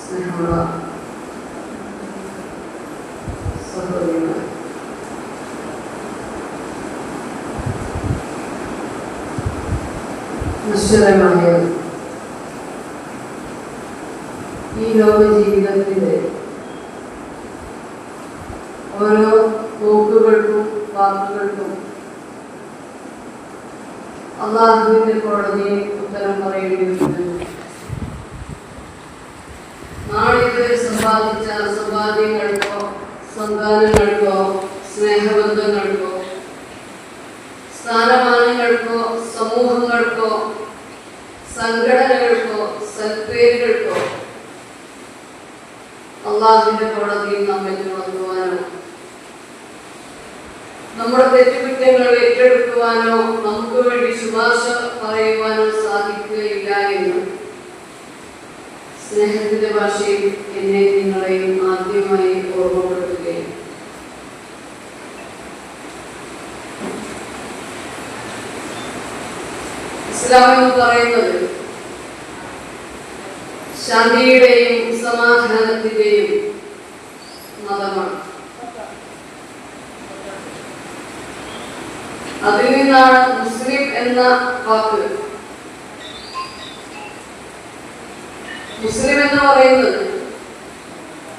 സ്നേഹമുള്ള സഹോദരിമാർ, നശ്വരമായ ഈ ലോക ജീവിതത്തിലെ ഓരോ പോക്കുകൾക്കും വാക്കുകൾക്കും അള്ളാഹുവിന്റെ കോടതിയിൽ ഉത്തരം പറയേണ്ടിയിരിക്കുന്നു. നാളിതുവരെ സമ്പാദിച്ച സമ്പാദ്യങ്ങൾക്കോ സന്താനങ്ങൾക്കോ സ്നേഹബന്ധങ്ങൾക്കോ സ്ഥാനമാനങ്ങൾക്കോ സമൂഹങ്ങൾക്കോ സംഘടനകൾക്കോ സൽപ്പേരുകൾക്കോ അള്ളാഹുവിന്റെ കോടതിയിൽ നമ്മെ ചുമത്തുവാനോ നമ്മുടെ തെറ്റുകുറ്റങ്ങൾ ഏറ്റെടുക്കുവാനോ നമുക്ക് വേണ്ടി ശുപാർശ പറയുവാനോ സാധിക്കുകയില്ല എന്ന് സ്നേഹത്തിന്റെ ഭാഷയിൽ എന്നെ നിങ്ങളെയും ആദ്യമായി ഓർമ്മപ്പെടുത്തുകയും ഇസ്ലാം എന്ന് പറയുന്നത് ശാന്തിയുടെയും സമാധാനത്തിന്റെയും മതമാണ്. അതിൽ നിന്നാണ് മുസ്ലിം എന്ന വാക്ക്. മുസ്ലിം എന്ന് പറയുന്നത്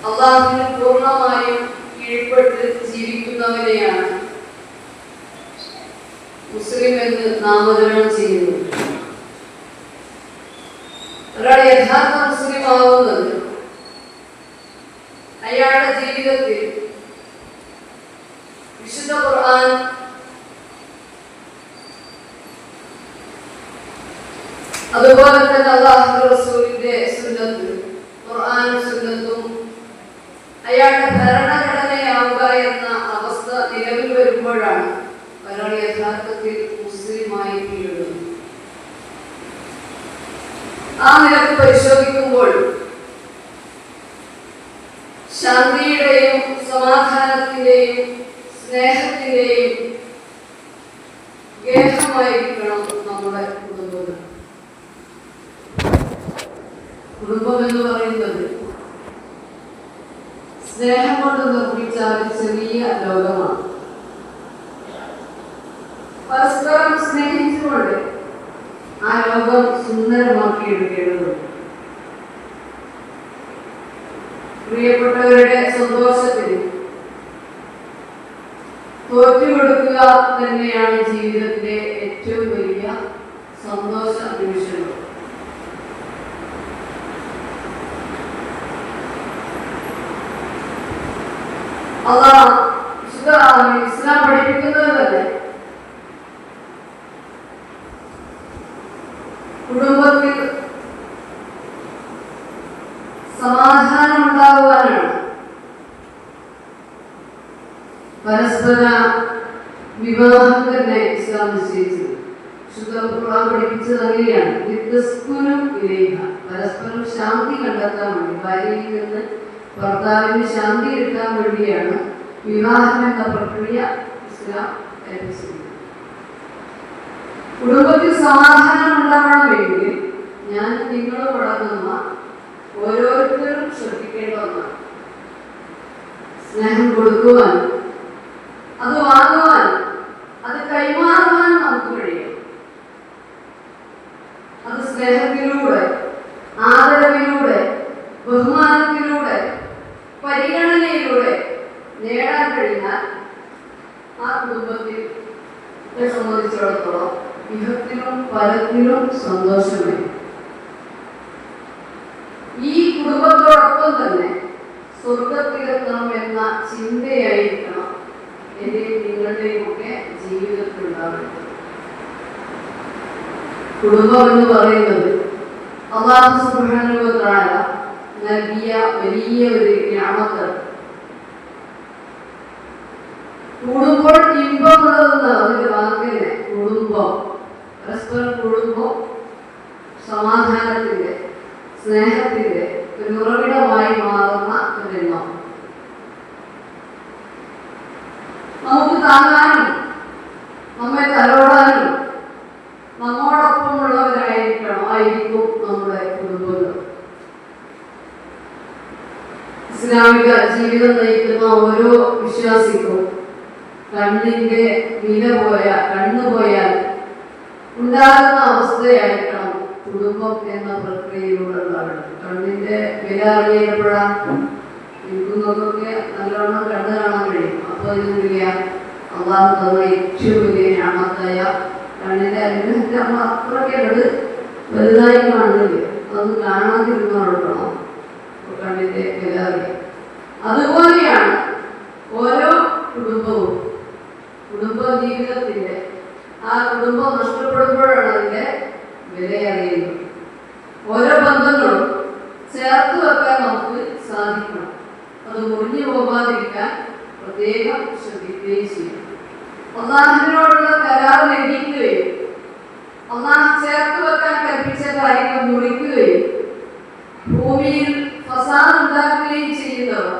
അള്ളാഹുവിന് പൂർണ്ണമായും കീഴ്പ്പെട്ട് ജീവിക്കുന്നവരെയാണ് മുസ്ലിം എന്ന് നാമകരണം ചെയ്യുന്നത്. ഒരാൾ യഥാർത്ഥ മുസ്ലിം ആവുന്നത് അയാളുടെ ജീവിതത്തിൽ വിശുദ്ധ ഖുർആൻ അതുപോലെ തന്നെ അല്ലാഹു റസൂലിന്റെ സുന്നത്ത്, ഖുർആനും സുന്നത്തും അയാളുടെ ഭരണഘടനയാവുക എന്ന അവസ്ഥ നിലവിൽ വരുമ്പോഴാണ് ഒരാൾ യഥാർത്ഥത്തിൽ മുസ്ലിമായി തീരുന്നത്. ആ നിലക്ക് പരിശോധിക്കുമ്പോൾ ശാന്തിയുടെയും സമാധാനത്തിന്റെയും സ്നേഹത്തിന്റെയും ഗേഹമായിരിക്കണം നമ്മുടെ കുടുംബം. കുടുംബം എന്ന് പറയുന്നത് സ്നേഹം കൊണ്ട് നിർമ്മിച്ച ഒരു ചെറിയ ലോകമാണ്. പരസ്പരം സ്നേഹിച്ചുകൊണ്ട് ആ ലോകം സുന്ദരമാക്കി എടുക്കേണ്ടതുണ്ട്. പ്രിയപ്പെട്ടവരുടെ സന്തോഷത്തിന് തോറ്റുകൊടുക്കുക തന്നെയാണ് ജീവിതത്തിലെ ഏറ്റവും വലിയ സന്തോഷ നിമിഷങ്ങൾ. ഇസ്ലാം പഠിപ്പിക്കുന്നത് തന്നെ കുടുംബത്തിൽ സമാധാനം ഉണ്ടാകുവാനാണ്. പരസ്പര വിവാഹം തന്നെ ഇസ്ലാം നിശ്ചയിച്ചത്. ഖുർആൻ പഠിപ്പിച്ചത് അങ്ങനെയാണ്. പരസ്പരം ശാന്തി കണ്ടെത്താൻ വേണ്ടി, ഭാര്യയിൽ നിന്ന് ഭർത്താവിന് ശാന്തി കിട്ടാൻ വേണ്ടിയാണ് വിവാഹം എന്ന പ്രക്രിയ ഇസ്ലാം ഏൽപ്പിച്ചത്. കുടുംബത്തിൽ സമാധാനം ഉണ്ടാവണമെങ്കിൽ ഞാൻ നിങ്ങൾ വളർന്നുന്ന ഓരോരുത്തരും ശ്രദ്ധിക്കേണ്ട ഒന്നാണ്. സ്നേഹം കൊടുക്കുവാൻ, അത് വാങ്ങുവാൻ, അത് കൈമാറുവാൻ നമുക്ക് കഴിയും. അത് സ്നേഹത്തിലൂടെ, ആദരവിലൂടെ, ബഹുമാനത്തിലൂടെ, പരിഗണനയിലൂടെ നേടാൻ കഴിഞ്ഞാൽ ആ കുടുംബത്തിൽ സംബന്ധിച്ചിടത്തോളം ഇഹത്തിലും പരത്തിലും സന്തോഷമേ. ഈ കുടുംബത്തോടൊപ്പം തന്നെ സ്വർഗത്തിലെത്തണം എന്ന ചിന്തയായിരിക്കണം എന്റെയും നിങ്ങളുടെയും ഒക്കെ ജീവിതത്തിൽ ഉണ്ടാകുന്നത്. കുടുംബം എന്ന് പറയുന്നത് അല്ലാഹു സുബ്ഹാനഹു വ തആല നൽകിയ വലിയ ഒരു നിഅമത്താണ്. കൂടുമ്പോൾ ഇമ്പമുള്ളതെന്ന് അതിന്റെ വാക്കിനെ കുടുംബം, പരസ്പരം കുടുംബം സമാധാനത്തിന്റെ സ്നേഹത്തിന്റെ ഒരു ഉറവിടമായി മാറുന്ന ഒരെണ്ണം. നമുക്ക് താങ്ങാനും നമ്മെ തലോടാനും നമ്മോടൊപ്പമുള്ളവരായിരിക്കും നമ്മുടെ കുടുംബങ്ങൾ. ഇസ്ലാമിക ജീവിതം നയിക്കുന്ന ഓരോ വിശ്വാസിക്കും കണ്ണിന്റെ കണ്ണു പോയാൽ ഉണ്ടാകുന്ന അവസ്ഥയായിരിക്കണം കുടുംബം എന്ന പ്രക്രിയയിലൂടെ. കണ്ണിന്റെ വില അറിയപ്പെടാൻ നിൽക്കുന്നതൊക്കെ നല്ലോണം കണ്ടു കാണാൻ കഴിയും. അപ്പോൾ ഇതില്ല അള്ളാഹു തന്ന ഏറ്റവും വലിയ ഞാമത്തായ കണ്ണിന്റെ അനുഗ്രഹത്തെ നമ്മൾ അത്രയ്ക്കത് വലുതായി കാണുന്നില്ല. അത് കാണാതിരുന്നോളണം കണ്ണിന്റെ വില അറിയാം. അതുപോലെയാണ് ഓരോ കുടുംബവും കുടുംബ ജീവിതത്തിന്റെ ആ കുടുംബം നഷ്ടപ്പെടുമ്പോഴാണ് അതിന്റെ വില അറിയുന്നത്. ഓരോ ബന്ധങ്ങളും ചേർത്ത് വെക്കാൻ നമുക്ക് സാധിക്കണം. അത് മുറിഞ്ഞു പോകാതിരിക്കാൻ പ്രത്യേകം ശ്രദ്ധിക്കുകയും ചെയ്യണം. അള്ളാഹുവിനോടുള്ള കരാർ ലംഘിക്കുകയും അള്ളാഹ് ചേർത്ത് വെക്കാൻ കൽപ്പിച്ച കാര്യങ്ങൾ മുറിക്കുകയും ഭൂമിയിൽ ഫസാദ് ഉണ്ടാക്കുകയും ചെയ്യുന്നവർ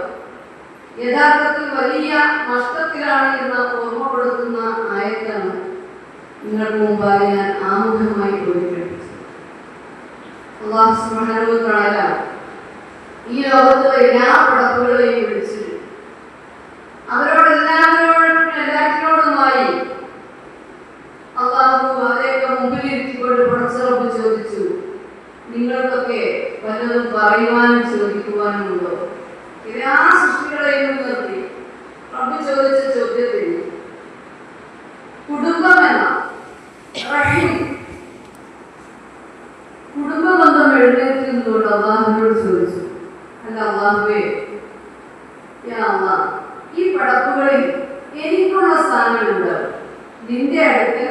യഥാർത്ഥത്തിൽ വലിയ നഷ്ടത്തിലാണ് എന്ന് ഓർമ്മപ്പെടുത്തുന്ന ആയത്താണ് നിങ്ങൾക്ക് മുമ്പായി ഞാൻ ആമുഖമായി കൊടുക്കേണ്ടത്. അല്ലാഹു സുബ്ഹാനഹു വ തആല ഈ ലോകത്തുള്ള എല്ലാ പടപ്പുകളെയും വിളിച്ച് എല്ലാറ്റിനോടുമായി അള്ളാഹു അവരെയൊക്കെ മുമ്പിലിരുത്തിക്കൊണ്ട് പടച്ചറപ്പ് ചോദിച്ചു, നിങ്ങൾക്കൊക്കെ വല്ലതും പറയുവാനും ചോദിക്കുവാനും ഉണ്ടോ? എല്ലാ സൃഷ്ടികളെയും നിർത്തി റബ്ബ് ചോദിച്ച ചോദ്യത്തിന് കുടുംബം എന്ന കുടുംബ ബന്ധം എഴുന്നേറ്റ് നിന്നുകൊണ്ട് അള്ളാഹുവിനോട് ചോദിച്ചു, അല്ല അള്ളാഹുവേ, ഈ പടപ്പുകളിൽ എനിക്കുള്ള സ്ഥാനമുണ്ട്. നിന്റെ അടുത്ത്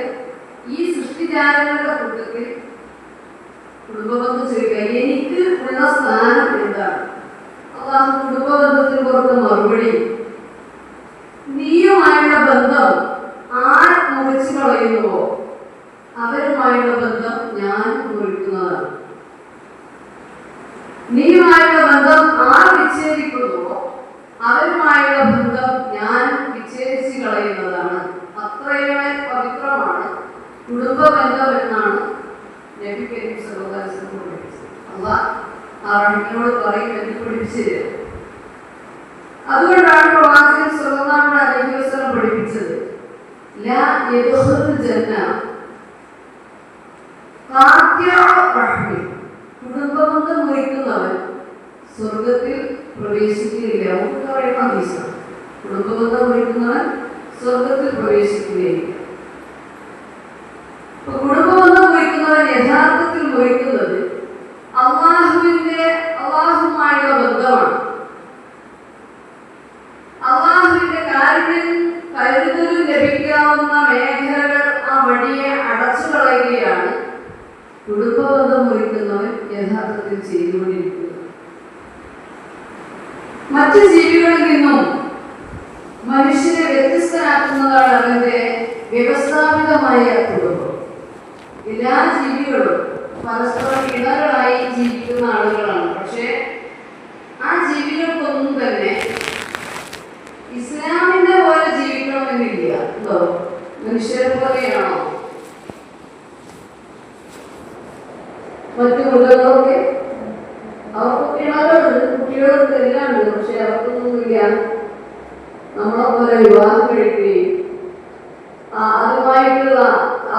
ഈ സൃഷ്ടിജാലങ്ങളുടെ കൂട്ടത്തിൽ കുടുംബബന്ധം ചോദിക്കുക, എനിക്ക് ഉള്ള സ്ഥാനം എന്താണ്? അള്ളാഹു കുടുംബബന്ധത്തിന് പുറത്ത് മറുപടി, നീയുമായുള്ള ബന്ധം ആർ മുറിച്ചു കളയുന്നുവോ അവരുമായുള്ള ബന്ധം ഞാൻ മുറിക്കുന്നതാണ്. നീയുമായുള്ള ബന്ധം ആർ വിച്ഛേദിക്കുന്നുവോ അവരുമായുള്ള ബന്ധം ഞാൻ വിച്ഛേദിച്ചു കളയുന്നതാണ്. അത്രയേറെ പവിത്രമാണ് കുടുംബ ബന്ധം എന്നാണ് നബി കരീം സല്ലല്ലാഹു അലൈഹി വസല്ലം പഠിപ്പിച്ചത്. അല്ലാഹ് ആ റഹ്മത്തിനോട് പറയും എന്ന് പഠിപ്പിച്ചത്. അതുകൊണ്ടാണ് പ്രവാചകൻ സല്ലല്ലാഹു അലൈഹി വസല്ലം പഠിപ്പിച്ചത്, ലാ യദ്ഖുലുൽ ജന്ന ഖാതിഉ റഹ്മി, കുടുംബബന്ധം മുറിക്കുന്നവൻ സ്വർഗത്തിൽ പ്രവേശിക്കുകയില്ല. നമുക്ക് പറയുന്ന ഹദീസാണ്. കുടുംബബന്ധം മുറിക്കുന്നവൻ സ്വർഗത്തിൽ പ്രവേശിക്കുകയില്ല. കുടുംബബന്ധം മുറിക്കുന്നവൻ യഥാർത്ഥത്തിൽ മുറിക്കുന്നത് അള്ളാഹുമായുള്ള ബന്ധമാണ്. അള്ളാഹുവിന്റെ കാരുണ്യം കരുതലും ലഭിക്കാവുന്ന മേഖലകൾ ആ വഴിയെ അടച്ചു കളയുകയാണ് കുടുംബബന്ധം മുറിക്കുന്നവൻ യഥാർത്ഥത്തിൽ ചെയ്തുകൊണ്ടിരിക്കുന്നത്. മറ്റു ജീവികളിൽ നിന്നും മനുഷ്യനെ വ്യത്യസ്തനാക്കുന്നതാണ് അവന്റെ വ്യവസ്ഥാപിതമായ കുടുംബം. എല്ലാ ജീവികളും പരസ്പരം ഇണകളായി ജീവിക്കുന്ന ആളുകളാണ്. പക്ഷേ ആ ജീവികൾക്കൊന്നും തന്നെ ഇസ്ലാമിന്റെ പോലെ ജീവിക്കണമെന്നില്ല. എന്തോ മനുഷ്യരെ പോലെയാണോ മറ്റു മൃഗങ്ങളൊക്കെ? അവർക്കൊക്കെ ഇണകളുണ്ട്, കുട്ടികളുണ്ട്, എല്ലാം ഉണ്ട്. പക്ഷെ അവർക്കൊന്നുമില്ല നമ്മളെ പോലെ വിവാഹം കഴിക്കുകയും അതുമായിട്ടുള്ള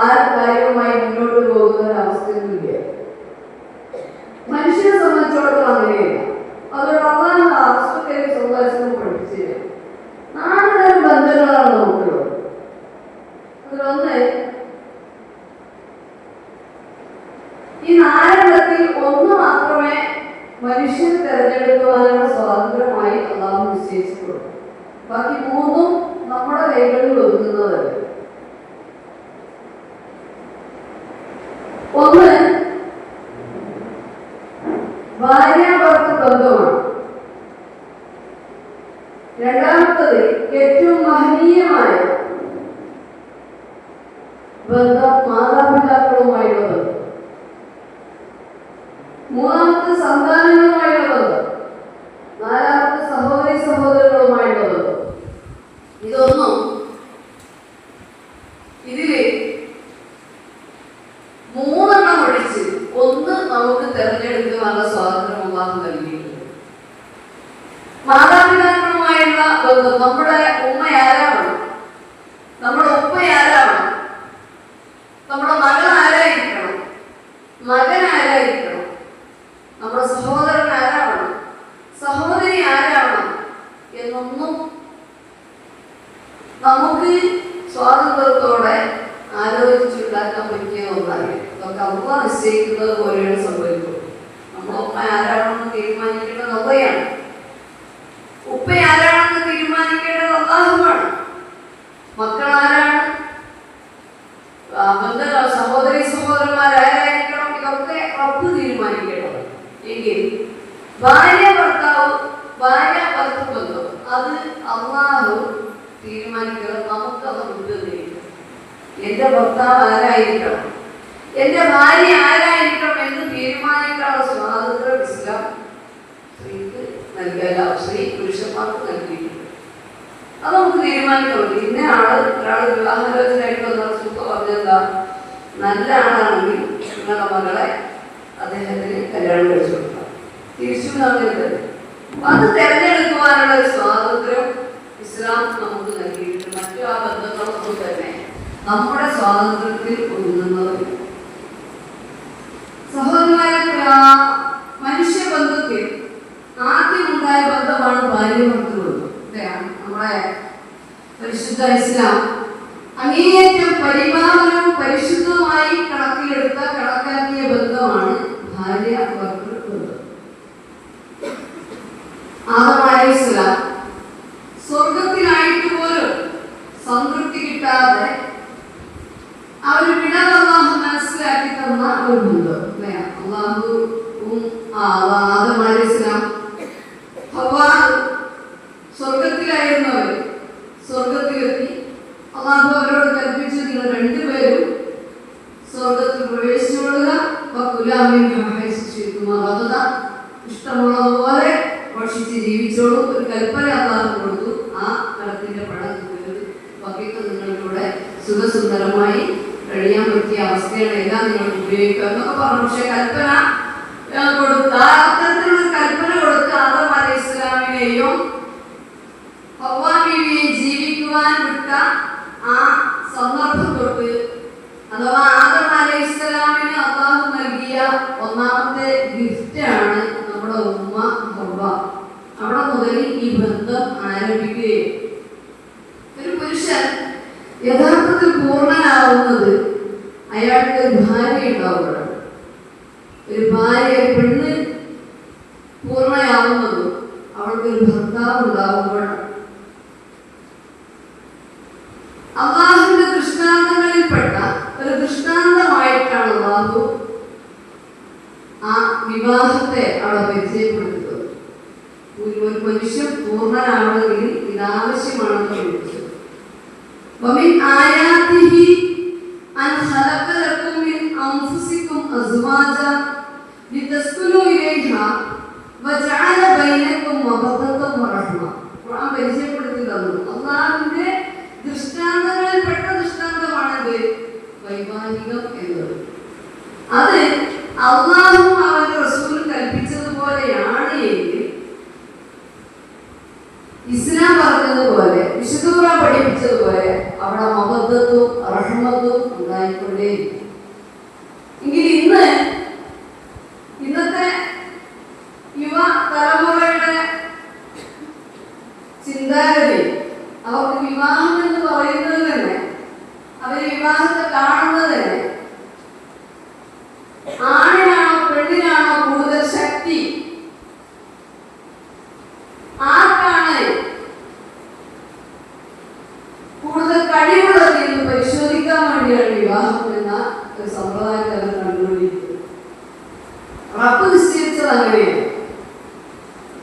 ആ കാര്യവുമായി മുന്നോട്ട് പോകുന്ന ഒരവസ്ഥയൊന്നുമില്ല. മനുഷ്യനെ സംബന്ധിച്ചിടത്തോളം അങ്ങനെയല്ല. അതുകൊണ്ട് അള്ളാഹു സൗദാശനം പഠിപ്പിച്ചില്ല. 4 തരം ബന്ധങ്ങളാണ് നമുക്കുള്ളത്. അതിലൊന്ന്, ഈ 4 ഒന്ന് മാത്രമേ മനുഷ്യൻ തെരഞ്ഞെടുക്കുവാനുള്ള സ്വാതന്ത്ര്യമായി അള്ളാഹു നിശ്ചയിച്ചിട്ടുള്ളൂ. ബാക്കി 3 നമ്മുടെ കൈകളിൽ ഒതുങ്ങുന്നതല്ല. ഒന്ന്, ഭാര്യാഭർത്തൃ ബന്ധമാണ്. രണ്ടാമത്തത് ഏറ്റവും മഹനീയമായ ബന്ധം മാതാപിതാക്കളുമായുള്ള ബന്ധം. മൂന്നാമത്തെ സന്താനങ്ങളുമായുള്ള ബന്ധം. നാലാമത്തെ സഹോദരി സഹോദരങ്ങളുമായുള്ള ബന്ധം. ഇതൊന്നും ഇതില് 3 ഒഴിച്ച് ഒന്ന് നമുക്ക് തെരഞ്ഞെടുക്കുവാനുള്ള സ്വാതന്ത്ര്യം അല്ലാഹു നൽകിയിട്ടുണ്ട്. മാതാപിതാക്കളുമായുള്ള ബന്ധം. നമ്മുടെ ഉമ്മ ആരാവണം, നമ്മുടെ ഉപ്പ ആരാവണം, നമ്മുടെ മകൾ ആരായിരിക്കണം, മകൻ ആരായിരിക്കണം, നമ്മുടെ സഹോദരൻ ആരാവണം, സഹോദരി ആരാവണം എന്നൊന്നും നമുക്ക് സ്വാതന്ത്ര്യത്തോടെ ആലോചിച്ചുണ്ടാക്കാൻ പറ്റിയ ഒന്നല്ല. ഇതൊക്കെ അമ്മ നിശ്ചയിക്കുന്നത് പോലെയാണ് സംഭവിക്കുന്നത്. നമ്മളൊപ്പ ആരാണെന്ന് തീരുമാനിക്കേണ്ടത് അമ്മയാണ്, ഉപ്പ ആരാണെന്ന് തീരുമാനിക്കേണ്ടത് അല്ലാഹുവാണ്. മക്കൾ ആരാണ്, സഹോദരി സഹോദരന്മാരായിരിക്കണം, ഇതൊക്കെ റബ്ബ് തീരുമാനിക്കേണ്ടത്. എങ്കിൽ ഭാര്യ ഭർത്താവ് ബന്ധം അത് അല്ലാഹു തീരുമാനിക്കണം. നമുക്കത് വിട്ടുതരില്ല. എന്റെ ഭർത്താവ് ആരായിരിക്കണം, എന്റെ ഭാര്യ ആരായിരിക്കണം എന്ന് തീരുമാനിക്കാനുള്ള സ്വാതന്ത്ര്യം ഇസ്ലാം സ്ത്രീക്ക് നൽകിയല്ല, സ്ത്രീ പുരുഷന്മാർക്ക് നൽകിയിട്ടുണ്ട്. അത് നമുക്ക് തീരുമാനിക്കണം. ഇന്ന ഒരാൾ വിവാഹാലോചനയായിട്ട് വന്ന സുഖ പറഞ്ഞെന്താ, നല്ല ആളാണെങ്കിൽ നിങ്ങളുടെ മകളെ അദ്ദേഹത്തിന് കല്യാണം കഴിച്ചു കൊടുക്കാം, തിരിച്ചു നൽകരുത്. അത് തെരഞ്ഞെടുക്കുവാനുള്ള ഒരു സ്വാതന്ത്ര്യം ഇസ്ലാം നമുക്ക് നൽകിയിട്ടുണ്ട്. മറ്റു ആ ബന്ധങ്ങളൊന്നും തന്നെ നമ്മുടെ സ്വാതന്ത്ര്യത്തിൽ ഒതുങ്ങുന്നതും. സഹോദരന്മാരെ, മനുഷ്യബന്ധത്തിൽ ആദ്യമുണ്ടായ ബന്ധമാണ് ഭാര്യ ഭർത്തൃബന്ധം. നമ്മുടെ പരിശുദ്ധ ഇസ്ലാം അങ്ങേയറ്റം പരിപാലനവും പരിശുദ്ധവുമായി കണക്കാക്കിയ ബന്ധമാണ് ഭാര്യ ഭർത്തൃബന്ധം. ആദം അലൈഹിസ്സലാം സ്വർഗത്തിലായിട്ട് പോലും സംതൃപ്തി കിട്ടാതെ അവർ വിടവല്ലാഹു മനസ്സിലാക്കി തന്ന ഒരു ബന്ധം അല്ലേ. അല്ലാഹുവും ആദം അലൈഹിസ്സലാം ഹവ്വാ സ്വർഗത്തിലായിരുന്നവർ സ്വർഗത്തിലെത്തി. അല്ലാഹു അവരോട് കൽപ്പിച്ചു, നിങ്ങൾ രണ്ടുപേരും സ്വർഗത്തിൽ പ്രവേശിച്ചുകൊള്ളുക, ഇഷ്ടമുള്ളതുപോലെ ഭക്ഷിച്ച് ജീവിച്ചോളൂ. ഒരു കൽപ്പന അല്ലാഹു കൊടുത്തു. ആ ഫലത്തിന്റെ പഴം വകയ്ക്ക് നിങ്ങളിലൂടെ സുഖസുന്ദരമായി കഴിയാൻ പറ്റിയ അവസ്ഥയാണ് എല്ലാം നിങ്ങൾക്ക് ഉപയോഗിക്കുക എന്നൊക്കെ പറഞ്ഞു. പക്ഷെ കൽപ്പന കൊടുത്ത അത്തരത്തിലുള്ള കൽപ്പന കൊടുത്ത് ആദം അലൈഹിസ്സലാമിനെയും ഹവ്വാ ബീവിയെയും ജീവിക്കുവാൻ വിട്ട ആ സന്ദർഭം തൊട്ട്, അഥവാ ആദം അലൈഹിസ്സലാമിന് അല്ലാഹു നൽകിയ ഒന്നാമത്തെ ഗിഫ്റ്റാണ് നമ്മുടെ ഉമ്മ ഹവ്വ. അവിടെ മുതൽ ഈ ബന്ധം ആരംഭിക്കുകയും ഒരു പുരുഷൻ യഥാർത്ഥത്തിൽ പൂർണ്ണനാവുന്നത് അയാൾക്ക് ഒരു ഭാര്യ ഉണ്ടാവുകയാണ്. ഒരു ഭാര്യ, പെണ്ണ് പൂർണ്ണയാവുന്നതും അവൾക്ക് ഒരു ഭർത്താവ് ഉണ്ടാവുമ്പോഴാണ്. അല്ലാഹുവിന്റെ ദൃഷ്ടാന്തങ്ങളിൽപ്പെട്ട ഒരു ദൃഷ്ടാന്തമായിട്ടാണ് അല്ലാഹു ആ വിവാഹത്തെ അവിടെ പരിചയപ്പെടുത്തുന്നത്. ഒരു മനുഷ്യൻ പൂർണ്ണനാവണമെങ്കിൽ ഇതാവശ്യമാണെന്ന് ചോദിച്ചത്. ومن آياته أن خلق لكم من أنفسكم أزواجا لتسكنوا إليها وجعل بينكم مودة ورحمة. ഖുർആൻ പരിചയപ്പെടുത്തി തന്നു. അല്ലാഹുവിന്റെ ദൃഷ്ടാന്തങ്ങളിൽപ്പെട്ട ദൃഷ്ടാന്തമാണത് വൈവാഹികം എന്നത്. അത് അല്ലാഹു അവന്റെ റസൂൽ കൽപ്പിച്ചതുപോലെയാണ് എങ്കിൽ ഇസ്ലാം പറഞ്ഞതുപോലെ വിശുദ്ധ ഖുർആൻ പഠിപ്പിച്ചതുപോലെ അവിടെ മവദ്ദത്തും റഹ്മത്തും ഉണ്ടായിക്കൊണ്ടേ. എങ്കിൽ ഇന്നത്തെ യുവ തലമുറയുടെ ചിന്താഗതി, അവർക്ക് വിവാഹം എന്ന് പറയുന്നത് തന്നെ, അവര് വിവാഹത്തെ കാണുന്നത് തന്നെ ആണിനാണോ പെണ്ണിനാണോ കൂടുതൽ ശക്തി, ആർക്കാണ് കൂടുതൽ കഴിവുള്ളത് എന്ന് പരിശോധിക്കാൻ വേണ്ടിയാണ് വിവാഹം എന്ന ഒരു സമ്പ്രദായത്തെ അവർ കണ്ടുകൊണ്ടിരിക്കുന്നത്. റബ്ബ് നിശ്ചയിച്ചത് അങ്ങനെയാണ്.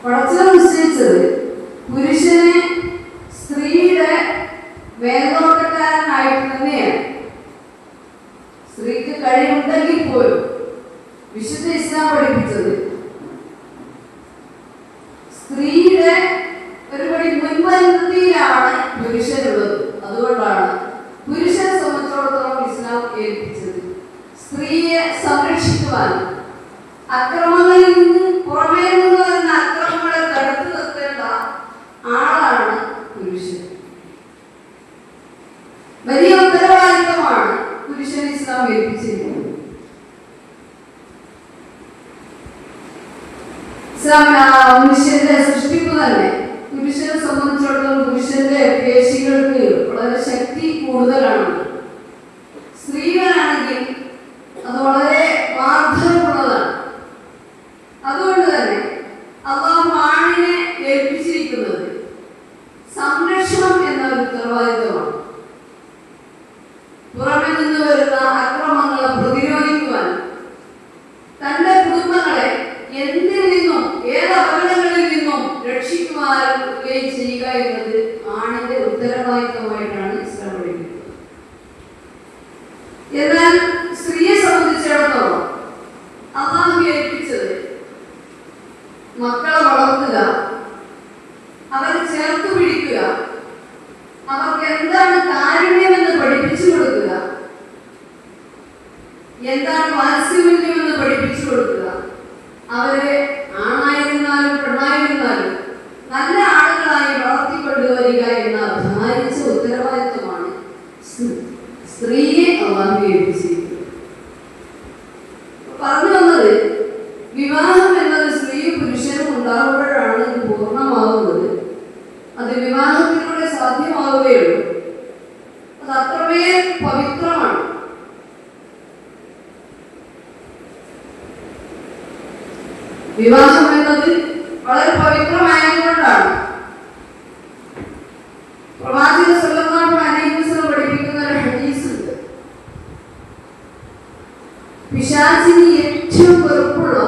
പടച്ചവൻ നിശ്ചയിച്ചത് പുരുഷനെ സ്ത്രീയുടെ മേൽനോട്ടക്കാരനായിട്ട് തന്നെയാണ്. സ്ത്രീക്ക് കഴിവുണ്ടെങ്കിൽ പോലും വിശുദ്ധ ഇസ്ലാം പഠിപ്പിച്ചത് സ്ത്രീയുടെ ഒരുപടി മുൻപന്തിയിലാണ് പുരുഷനുള്ളത്. അതുകൊണ്ടാണ് പുരുഷനെ സംബന്ധിച്ചിടത്തോളം ഇസ്ലാം ഏൽപ്പിച്ചത് സ്ത്രീയെ സംരക്ഷിക്കുവാനും അക്രമങ്ങളിൽ നിന്ന് പുറമേ നിന്ന് വരുന്ന അക്രമങ്ങളെ തടുത്തു നിർത്തേണ്ട മനുഷ്യന്റെ സൃഷ്ടിപ്പ് തന്നെ പുരുഷനെ സംബന്ധിച്ചിടത്തോളം പുരുഷന്റെ പേശികൾക്ക് വളരെ ശക്തി കൂടുതലാണ്. സ്ത്രീകളാണെങ്കിൽ അത് വളരെ മാർദ്ദവമുള്ളതാണ്. അതുകൊണ്ട് തന്നെ അള്ളാഹു ആണിനെ ഏൽപ്പിച്ചിരിക്കുന്നത് സംരക്ഷണം എന്ന ഒരു ഉത്തരവാദിത്വമാണ്. പുറമെ നിന്ന് വരുന്ന അക്രമങ്ങളെ പ്രതിരോധിക്കുവാൻ, തന്റെ കുടുംബങ്ങളെ എന്തിൽ നിന്നും ഏത് അപകടങ്ങളിൽ നിന്നും രക്ഷിക്കുവാനും ചെയ്യുക എന്നത് ആണിന്റെ ഉത്തരവാദിത്വമായിട്ടാണ് ഇസ്ലാം പഠിക്കുന്നത്. എന്നാൽ സ്ത്രീയെ സംബന്ധിച്ചിടത്തോളം അള്ളാഹു ഏൽപ്പിച്ചത് മക്കളെ വളർത്തുക, അവരെ ചേർത്ത് പിടിക്കുക, അവർക്ക് എന്താണ് കാരുണ്യമെന്ന് പഠിപ്പിച്ചു കൊടുക്കുക, എന്താണ് വാത്സല്യമെന്ന് പഠിപ്പിച്ചു കൊടുക്കുക, അവരെ ആണായിരുന്നാലും പെണ്ണായിരുന്നാലും നല്ല ആളുകളായി വളർത്തിക്കൊണ്ടുവരിക എന്ന ഭാരിച്ച ഉത്തരവാദിത്വമാണ് സ്ത്രീയെ അള്ളാഹു ഏൽപ്പിച്ചിരിക്കുന്നത്. പറഞ്ഞു വന്നത്, വിവാഹം എന്നത് സ്ത്രീയും പുരുഷനും ഉണ്ടാകുമ്പോഴാണ് ഇത് പൂർണ്ണമാകുന്നത്. അത് വിവാഹത്തിലൂടെ സാധ്യമാവുകയുള്ളൂ. അത് അത്രമേൽ പവിത്രമാണ്. വിവാഹം എന്നത് വളരെ പവിത്രമായതുകൊണ്ടാണ് പ്രവാചക സല്ലല്ലാഹു അലൈഹി വസല്ലം പഠിപ്പിക്കുന്ന ഒരു ഹദീസ് ഉണ്ട്. പിശാചിന് ഏറ്റവും വെറുപ്പുള്ള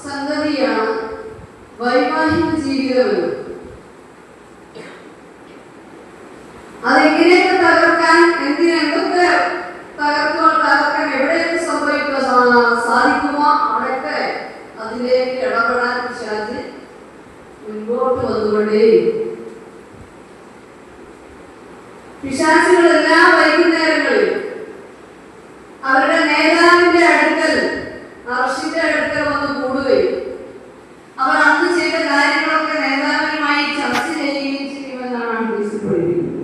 സംഗതിയാണ് വൈവാഹിക ജീവിതമെന്ന്. അതെങ്ങനെയൊക്കെ തകർക്കാൻ, എന്തൊക്കെ തകർക്കാൻ എവിടെയൊക്കെ സംഭവിക്കാൻ സാധിക്കുമോ അവിടെയൊക്കെ അതിലേക്ക് ഇടപെടാൻ പിശാച് മുൻപോട്ട് വന്നുകൊണ്ടേയിരിക്കും. പിശാചുകൾ എല്ലാ വൈകുന്നേരങ്ങളിലും അവരുടെ നേതാവിന്റെ അടുക്കൽ, അർശിന്റെ അടുക്കൽ വന്ന് കൂടുകയും അവർ അന്ന് ചെയ്ത കാര്യങ്ങളൊക്കെ നേതാവിനുമായി ചർച്ച ചെയ്യുകയും ചെയ്യുമെന്നാണ് ഹദീസിൽ പഠിപ്പിക്കുന്നത്.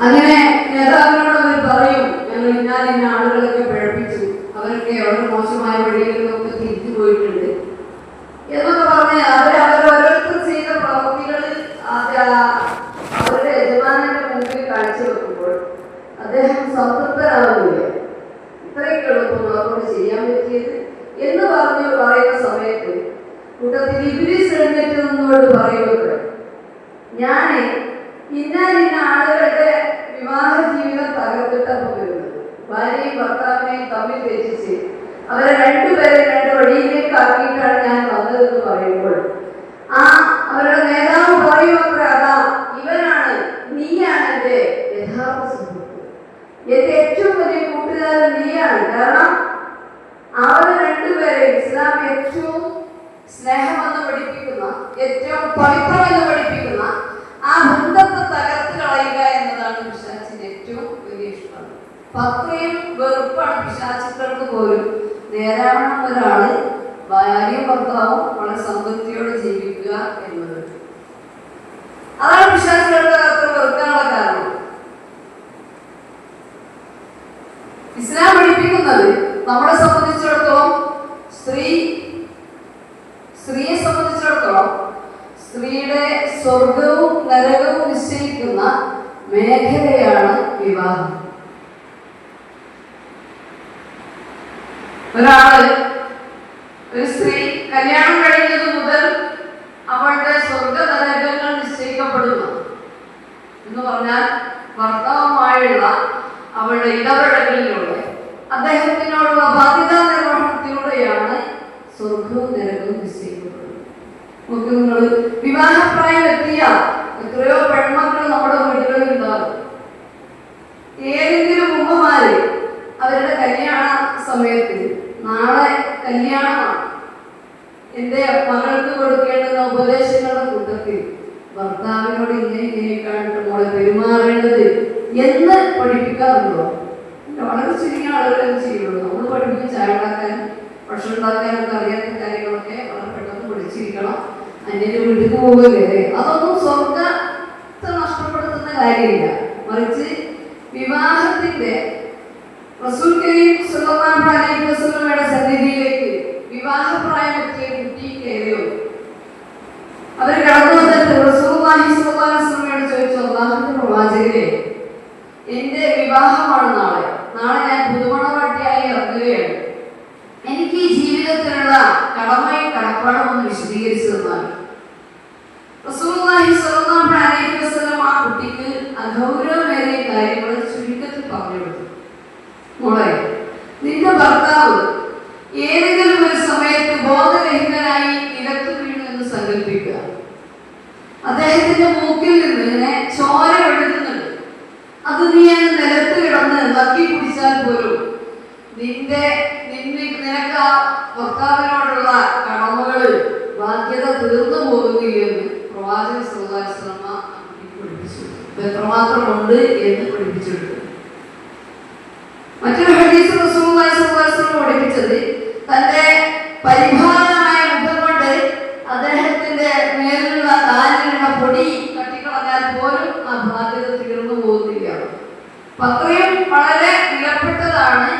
അങ്ങനെ നേതാവിനോട് അവർ പറയും, ഞങ്ങൾ ഇന്ന ആളുകളൊക്കെ പിഴപ്പിച്ചു, അവരൊക്കെ വളരെ മോശമായ വഴികളിലൊക്കെ തിരിച്ചു പോയിട്ടുണ്ട് എന്നൊക്കെ പറഞ്ഞ് അവരോരോരുത്തർ ചെയ്ത പ്രവൃത്തികളിൽ അവരുടെ യജമാനന്റെ മുമ്പിൽ കാഴ്ചവെക്കുമ്പോൾ അദ്ദേഹം സംതൃപ്തനാവുകയില്ല. ഇത്രയൊക്കെ എളുപ്പം അവരോട് ചെയ്യാൻ പറ്റിയത് എന്ന് പറയുന്ന സമയത്ത് കൂട്ടത്തിൽ ഇബ്ലീസ് എഴുന്നേറ്റ് നിന്നോട് പറയുന്നത്, ഞാൻ ഇന്ന ആളുകളുടെ വിവാഹ ജീവിതം തകർത്തിട്ടപ്പോൾ വരുന്നത്, ഭാര്യയും ഭർത്താവിനെയും തമ്മിൽ തെറ്റിച്ച് അവരെ രണ്ടുപേരെ രണ്ട് വഴിയിലേക്ക് ആക്കിയിട്ടാണ് ഞാൻ വന്നതെന്ന് പറയുമ്പോൾ അവരുടെ നേതാവ് പറയുമത്ര, അതാ ഇവനാണ്, നീയാണ് എൻ്റെ യഥാർത്ഥ സുഹൃത്ത്, എന്റെ ഏറ്റവും വലിയ കൂട്ടുകാരൻ നീയാണ്. കാരണം അവരെ രണ്ടുപേരെ ഇസ്ലാം ഏറ്റവും സ്നേഹമെന്ന് പഠിപ്പിക്കുന്ന, ഏറ്റവും പവിത്രമെന്ന് പഠിപ്പിക്കുന്ന ആ ബന്ധത്തെ തകർത്ത് കളയുക എന്നതാണ് പിശാചിന്റെ ഏറ്റവും വലിയ ഇഷ്ടം. അത്രയും വെറുപ്പാണ് പിശാചുക്കൾക്ക് പോലും നേരാവണ്ണം ഒരാള് ഭാര്യയും ഭർത്താവും വളരെ സംതൃപ്തിയോടെ ജീവിക്കുക എന്നത്. അതാണ് പിശാചുക്കൾക്ക് അത്ര വെറുക്കാനുള്ള കാരണം. ഇസ്ലാം പഠിപ്പിക്കുന്നത് നമ്മളെ സംബന്ധിച്ചിടത്തോളം, സ്ത്രീയെ സംബന്ധിച്ചിടത്തോളം സ്ത്രീയുടെ സ്വർഗവും നരകവും നിശ്ചയിക്കുന്ന മേഖലയാണ് വിവാഹം. ഒരു സ്ത്രീ കല്യാണം കഴിഞ്ഞത് മുതൽ അവളുടെ സ്വർഗ നരകങ്ങൾ നിശ്ചയിക്കപ്പെടുന്നു എന്ന് പറഞ്ഞാൽ ഭർത്താവുമായുള്ള അവളുടെ ഇടപെടലിലൂടെ, അദ്ദേഹത്തിനോടുള്ള ബാധ്യതാ നിർവഹണത്തിലൂടെയാണ് സ്വർഗവും നരകവും നിശ്ചയിക്കപ്പെടുന്നത്. നമുക്ക് നിങ്ങൾ വിവാഹപ്രായം എത്തിയ എത്രയോ പെൺമക്കൾ നമ്മുടെ വീടുകളിൽ ഉണ്ടാകും. ഏതെങ്കിലും ഉമ്മമാര് അവരുടെ കല്യാണ സമയത്ത്, നാളെ കല്യാണമാണ്, എൻ്റെ മകൾക്ക് കൊടുക്കേണ്ടുന്ന ഉപദേശങ്ങളുടെ കൂട്ടത്തിൽ ഭർത്താവിനോട് ഇങ്ങനെയൊക്കെയാണ് മോളെ പെരുമാറേണ്ടത് എന്ന് പഠിപ്പിക്കാറുണ്ടോ? വളരെ ചുരുങ്ങിയ ആളുകളൊക്കെ ചെയ്യുള്ളൂ. നമ്മൾ പഠിപ്പിക്കും ചായ ഉണ്ടാക്കാനും ഭക്ഷണം ഉണ്ടാക്കാനൊക്കെ അറിയാത്ത കാര്യങ്ങളൊക്കെ വളരെ പെട്ടെന്ന് പഠിച്ചിരിക്കണം. അന്യന്റെ വീട്ടിൽ പോവുകയല്ലേ, അതൊന്നും സ്വർഗത്തെ നഷ്ടപ്പെടുത്തുന്ന കാര്യമില്ല. മറിച്ച് വിവാഹത്തിന്റെ റസൂൽ കരീം സല്ലല്ലാഹു അലൈഹി വസല്ലമയുടെ സന്നിധിയിലേക്ക് വിവാഹപ്രായമെത്തിയ കുട്ടി കയറിയോ. അവർ കടന്നു വന്നിട്ട് റസൂലുള്ളാഹി സ്വല്ലല്ലാഹു അലൈഹി വസല്ലമയോട് ചോദിച്ചു, അല്ലാഹുവിന്റെ പ്രവാചകരെ, എന്റെ വിവാഹമാണ് നാളെ ഞാൻ പുതുമണവാട്ടിയായി ഇറങ്ങുകയാണ്. എനിക്ക് ഈ ജീവിതത്തിലുള്ള കടമയും കടപ്പാടും ഒന്ന് വിശദീകരിച്ചു തന്നാൽ. റസൂലുള്ളാഹി സ്വല്ലല്ലാഹു അലൈഹി വസല്ലം ആ കുട്ടിക്ക് അഗൗരവമേറിയ കാര്യങ്ങൾ ചുരുക്കത്തിൽ പറഞ്ഞു കൊടുത്തു. മോളെ, നിന്റെ ഭർത്താവ് ഏതെങ്കിലും ഒരു സമയത്ത് ബോധരഹിതനായി നിലത്തു വീണു എന്ന് സങ്കല്പിക്കുക. അദ്ദേഹത്തിന്റെ മൂക്കിൽ നിന്ന് ഇങ്ങനെ ചോര ഒഴുകുന്നുണ്ട്. അത് നീ നിലത്ത് കിടന്ന് നക്കി കുടിച്ചാൽ പോലും നിനക്ക് ആ ഭർത്താവിനോടുള്ള കടമകള് ബാധ്യത തീർന്നു പോകുകയെന്ന് പ്രവാചകൻ സല്ലല്ലാഹു അലൈഹി വസല്ലം പഠിപ്പിച്ചു. എത്രമാത്രം ഉണ്ട് എന്ന് പഠിപ്പിച്ചെടുത്തു. മറ്റൊരു ഹദീസ് റസൂലുള്ളാഹി സ്വല്ലല്ലാഹു അലൈഹി വസല്ലം പഠിപ്പിച്ചത്, തന്റെ പരിഭാവനമായ മുഖം കൊണ്ട് അദ്ദേഹത്തിന്റെ മേലുള്ള കാലിലുള്ള പൊടി തട്ടിക്കളഞ്ഞാൽ പോലും ആ ബാധ്യത തീർന്നു പോകുന്നില്ല. അത്രയും വളരെ വിലപ്പെട്ടതാണ്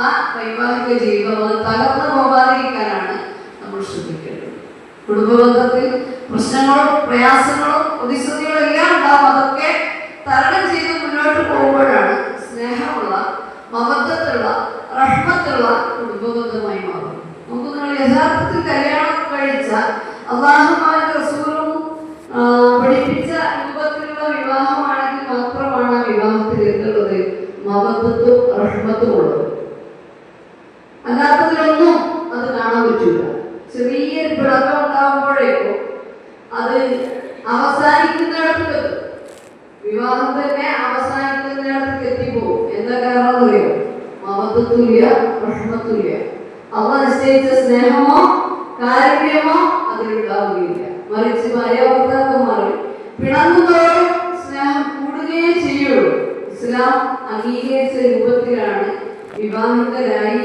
ആ വൈവാഹിക ജീവിതം. അത് തകർന്നു പോകാതിരിക്കാനാണ് നമ്മൾ ശ്രദ്ധിക്കേണ്ടത്. കുടുംബബന്ധത്തിൽ പ്രശ്നങ്ങളും പ്രയാസങ്ങളും പ്രതിസന്ധികളും എല്ലാം ഉണ്ടാവും. അതൊക്കെ തരണം ചെയ്ത് മുന്നോട്ട് പോകുമ്പോഴാണ് സ്നേഹമുള്ള, മഹത്വത്തുള്ള, റഹ്മത്തുള്ള കുടുംബബന്ധമായി മാറും. നമുക്ക് നിങ്ങൾ യഥാർത്ഥത്തിൽ കല്യാണം കഴിച്ച അല്ലാഹുവിന്റെ റസൂലും പഠിപ്പിച്ച രൂപത്തിലുള്ള വിവാഹമാണെങ്കിൽ മാത്രമാണ് ആ വിവാഹത്തിൽ എന്തുള്ളത്? മഹത്വത്തും റഹ്മത്തും ഉള്ളത്. അല്ലാത്തതിലൊന്നും അത് കാണാൻ പറ്റില്ല. ചെറിയൊരു പിളക്കം ഉണ്ടാകുമ്പോഴേക്കും അത് അവസാനിക്കുന്നിടത്ത്, വിവാഹം തന്നെ അവസാനിക്കുന്നിടത്ത് എത്തിപ്പോകും. എന്താ കാരണം അറിയോ? മഹത്വത്തുമില്ല, റഹ്മത്തുമില്ല. അള്ളാഹ് നിശ്ചയിച്ച സ്നേഹമോ കാരുണ്യമോ അതിലുണ്ടാവുകയില്ല. മറിച്ച് ഭാര്യാഭർത്താക്കന്മാരിൽ പിണങ്ങുന്നതോടും സ്നേഹം കൂടുകയേ ചെയ്യുള്ളൂ. ഇസ്ലാം അംഗീകരിച്ച രൂപത്തിലാണ് വിവാഹിതരായി.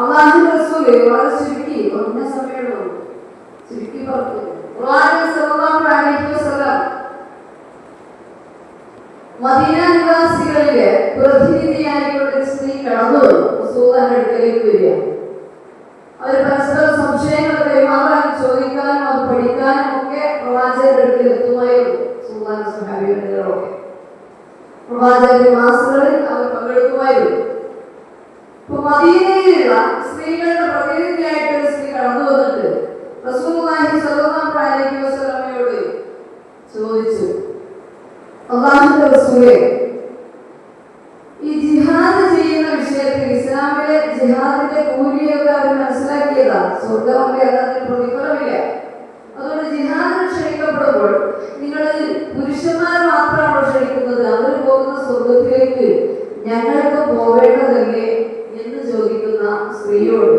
അല്ലാഹുവിന്റെ റസൂല് വളരെ ചുരുക്കി ഒന്ന സമയം ചുരുക്കി പറഞ്ഞു. പ്രവാചകൻ സല്ലല്ലാഹു അലൈഹി വസല്ലം മദീന നിവാസികളിലെ പ്രതിനിധിയായിക്കൊണ്ട് സ്ത്രീ കടന്നു വന്നു. റസൂലുള്ളാഹിന്റെ അടുക്കലേക്ക് വരിക. അവർ പരസ്പരം സംശയങ്ങൾ കൈമാറാനും ചോദിക്കാനും അത് പഠിക്കാനും ഒക്കെ പ്രവാചകരുടെ അടുക്കൽ എത്തുമായിരുന്നു. റസൂലുള്ളാഹിന്റെ സ്വഹാബികളൊക്കെ പ്രവാചകന്റെ മാസങ്ങളിൽ അവർ പങ്കെടുക്കുമായിരുന്നു. ഇപ്പൊ മദീനയിലുള്ള സ്ത്രീകളുടെ പ്രതിനിധിയായിട്ട് ഒരു സ്ത്രീ കടന്നു വന്നിട്ട് റസൂലുള്ളാഹി സ്വല്ലല്ലാഹു അലൈഹി വസല്ലമയോട് ചോദിച്ചു, അല്ലാഹുവിന്റെ റസൂലേ, ഈ ജിഹാദ് ചെയ്യുന്ന വിഷയത്തിൽ ഇസ്ലാമിലെ ജിഹാദിന്റെ കൂലിയൊക്കെ അവർ മനസ്സിലാക്കിയതാ. സ്വർഗമൊക്കെ അതിന് പ്രതിഫലമില്ല. അതുകൊണ്ട് ജിഹാദിന് ക്ഷണിക്കപ്പെടുമ്പോൾ നിങ്ങൾ പുരുഷന്മാർ മാത്രമാണോ ക്ഷണിക്കുന്നത്? അവർ പോകുന്ന സ്വർഗത്തിലേക്ക് ഞങ്ങൾക്ക് പോവേണ്ടതല്ലേ എന്ന് ചോദിക്കുന്ന സ്ത്രീയോട്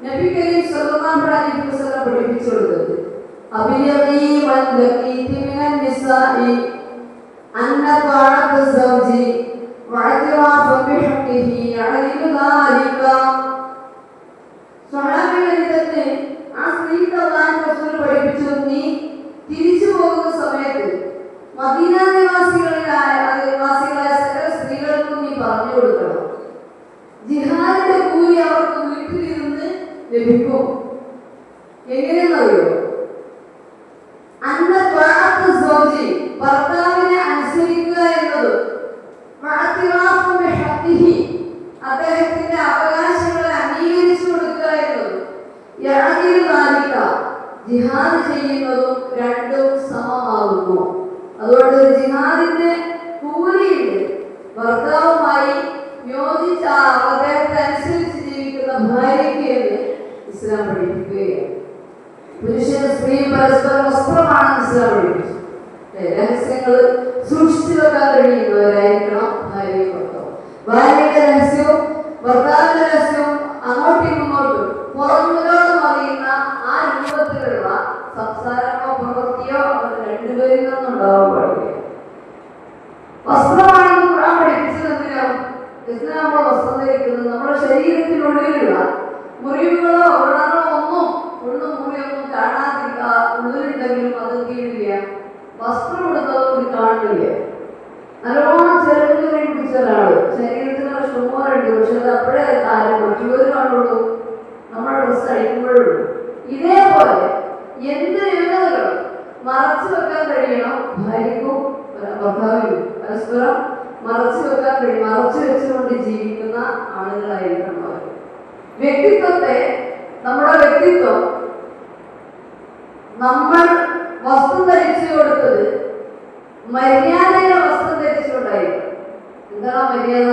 നബി കരീം സല്ലല്ലാഹു അലൈഹി വസല്ലം പഠിപ്പിച്ചു കൊടുത്തത്, അബിയഗീ മൻ ലഖീതി മിനൻ നിസാഇ അന്ന ത്വാഅത സൗജി വഅതിറാഫ ബിഹഖിഹി അലൈഹി ദാലിക. സ്വഹാബികളിൽ ആ സ്ത്രീക്ക് അല്ലാഹുവിന്റെ റസൂൽ പഠിപ്പിച്ചു, നീ തിരിച്ചു പോകുന്ന സമയത്ത് മദീന നിവാസികളായ സകല സ്ത്രീകൾക്കും നീ പറഞ്ഞു കൊടുക്കണം, ജിഹാദിന്റെ കൂലി അവർക്ക് വീട്ടിലിരുന്ന് ലഭിക്കും. എങ്ങനെയെന്നറിയോ? അന്ന ത്വാഅത സൗജി, ഭർത്താവിനെ അനുസരിക്കുക എന്നതും വഅതിറാഫ ബിഹഖിഹി, അദ്ദേഹത്തിന്റെ അവകാശങ്ങളെ അംഗീകരിച്ചു കൊടുക്കുക എന്നതും യഅദിലു ദാലിക, ജിഹാദ് ചെയ്യുന്നതും രണ്ടും സമമാകുന്നു. അതുകൊണ്ട് ജിഹാദിന്റെ കൂലിയുണ്ട്. ഭർത്താവുമായി യോജിച്ച അദ്ദേഹത്തെ അനുസരിച്ച് ജീവിക്കുന്ന ഭാര്യയ്ക്ക് എന്ന് ഇസ്ലാം പഠിപ്പിക്കുകയാണ്. പുരുഷന് സ്ത്രീ പരസ്പരം വസ്ത്രമാണെന്ന് ഇസ്ലാം പഠിപ്പിച്ചു. രഹസ്യങ്ങൾ സൂക്ഷിച്ചു വെക്കാൻ കഴിയുന്നവരായിരിക്കണം ഭാര്യയും ഭർത്താവും. ഭാര്യയുടെ രഹസ്യവും ഭർത്താവിന്റെ രഹസ്യവും അങ്ങോട്ടും ഇങ്ങോട്ടും പുറമുകളോട് അറിയുന്ന ആ രൂപത്തിലുള്ള സംസാരമോ പ്രവൃത്തിയോ അവർ രണ്ടുപേരിൽ നിന്നുണ്ടാവാൻ പാടില്ല. വസ്ത്രമാണെന്ന് ഖുർആൻ പഠിപ്പിച്ചത് എന്തിനാ? നമ്മൾ വസ്ത്രം ധരിക്കുന്നത് നമ്മുടെ ശരീരത്തിനുള്ളിലുള്ള മുറിവുകളോ വ്രണങ്ങളോ ഒന്നും മുറിയൊന്നും കാണാതിരിക്കുക. ഉള്ളിലുണ്ടെങ്കിലും അത് തീരില്ല. വസ്ത്രം എടുത്തതുകൊണ്ട് കാണുന്നില്ല. നല്ലോണം ചെറുകുറി പിടിച്ച ഒരാള് ശരീരത്തിന് ഇഷ്ടംപോലുണ്ട്. പക്ഷെ അത് അപ്പോഴേ കാര്യം മറ്റുള്ളവർ കാണുള്ളൂ, നമ്മുടെ ഡ്രസ്സ് അഴിക്കുമ്പോഴുള്ളൂ. ഇതേപോലെ എന്ത് ന്യൂനതകൾ മറച്ചു വെക്കാൻ കഴിയണം ഭാര്യക്കും ഭർത്താവിനും പരസ്പരം മറച്ചു വെക്കാൻ കഴിയും. മറച്ചു വെച്ചുകൊണ്ട് ജീവിക്കുന്ന ആളുകളായിരിക്കണം അവർ. വ്യക്തിത്വത്തെ, നമ്മുടെ വ്യക്തിത്വം നമ്മൾ വസ്ത്രം ധരിച്ചു കൊടുത്തത് മര്യാദയുടെ വസ്ത്രം ധരിച്ചുകൊണ്ടായിരിക്കും. എന്താണ് മര്യാദ?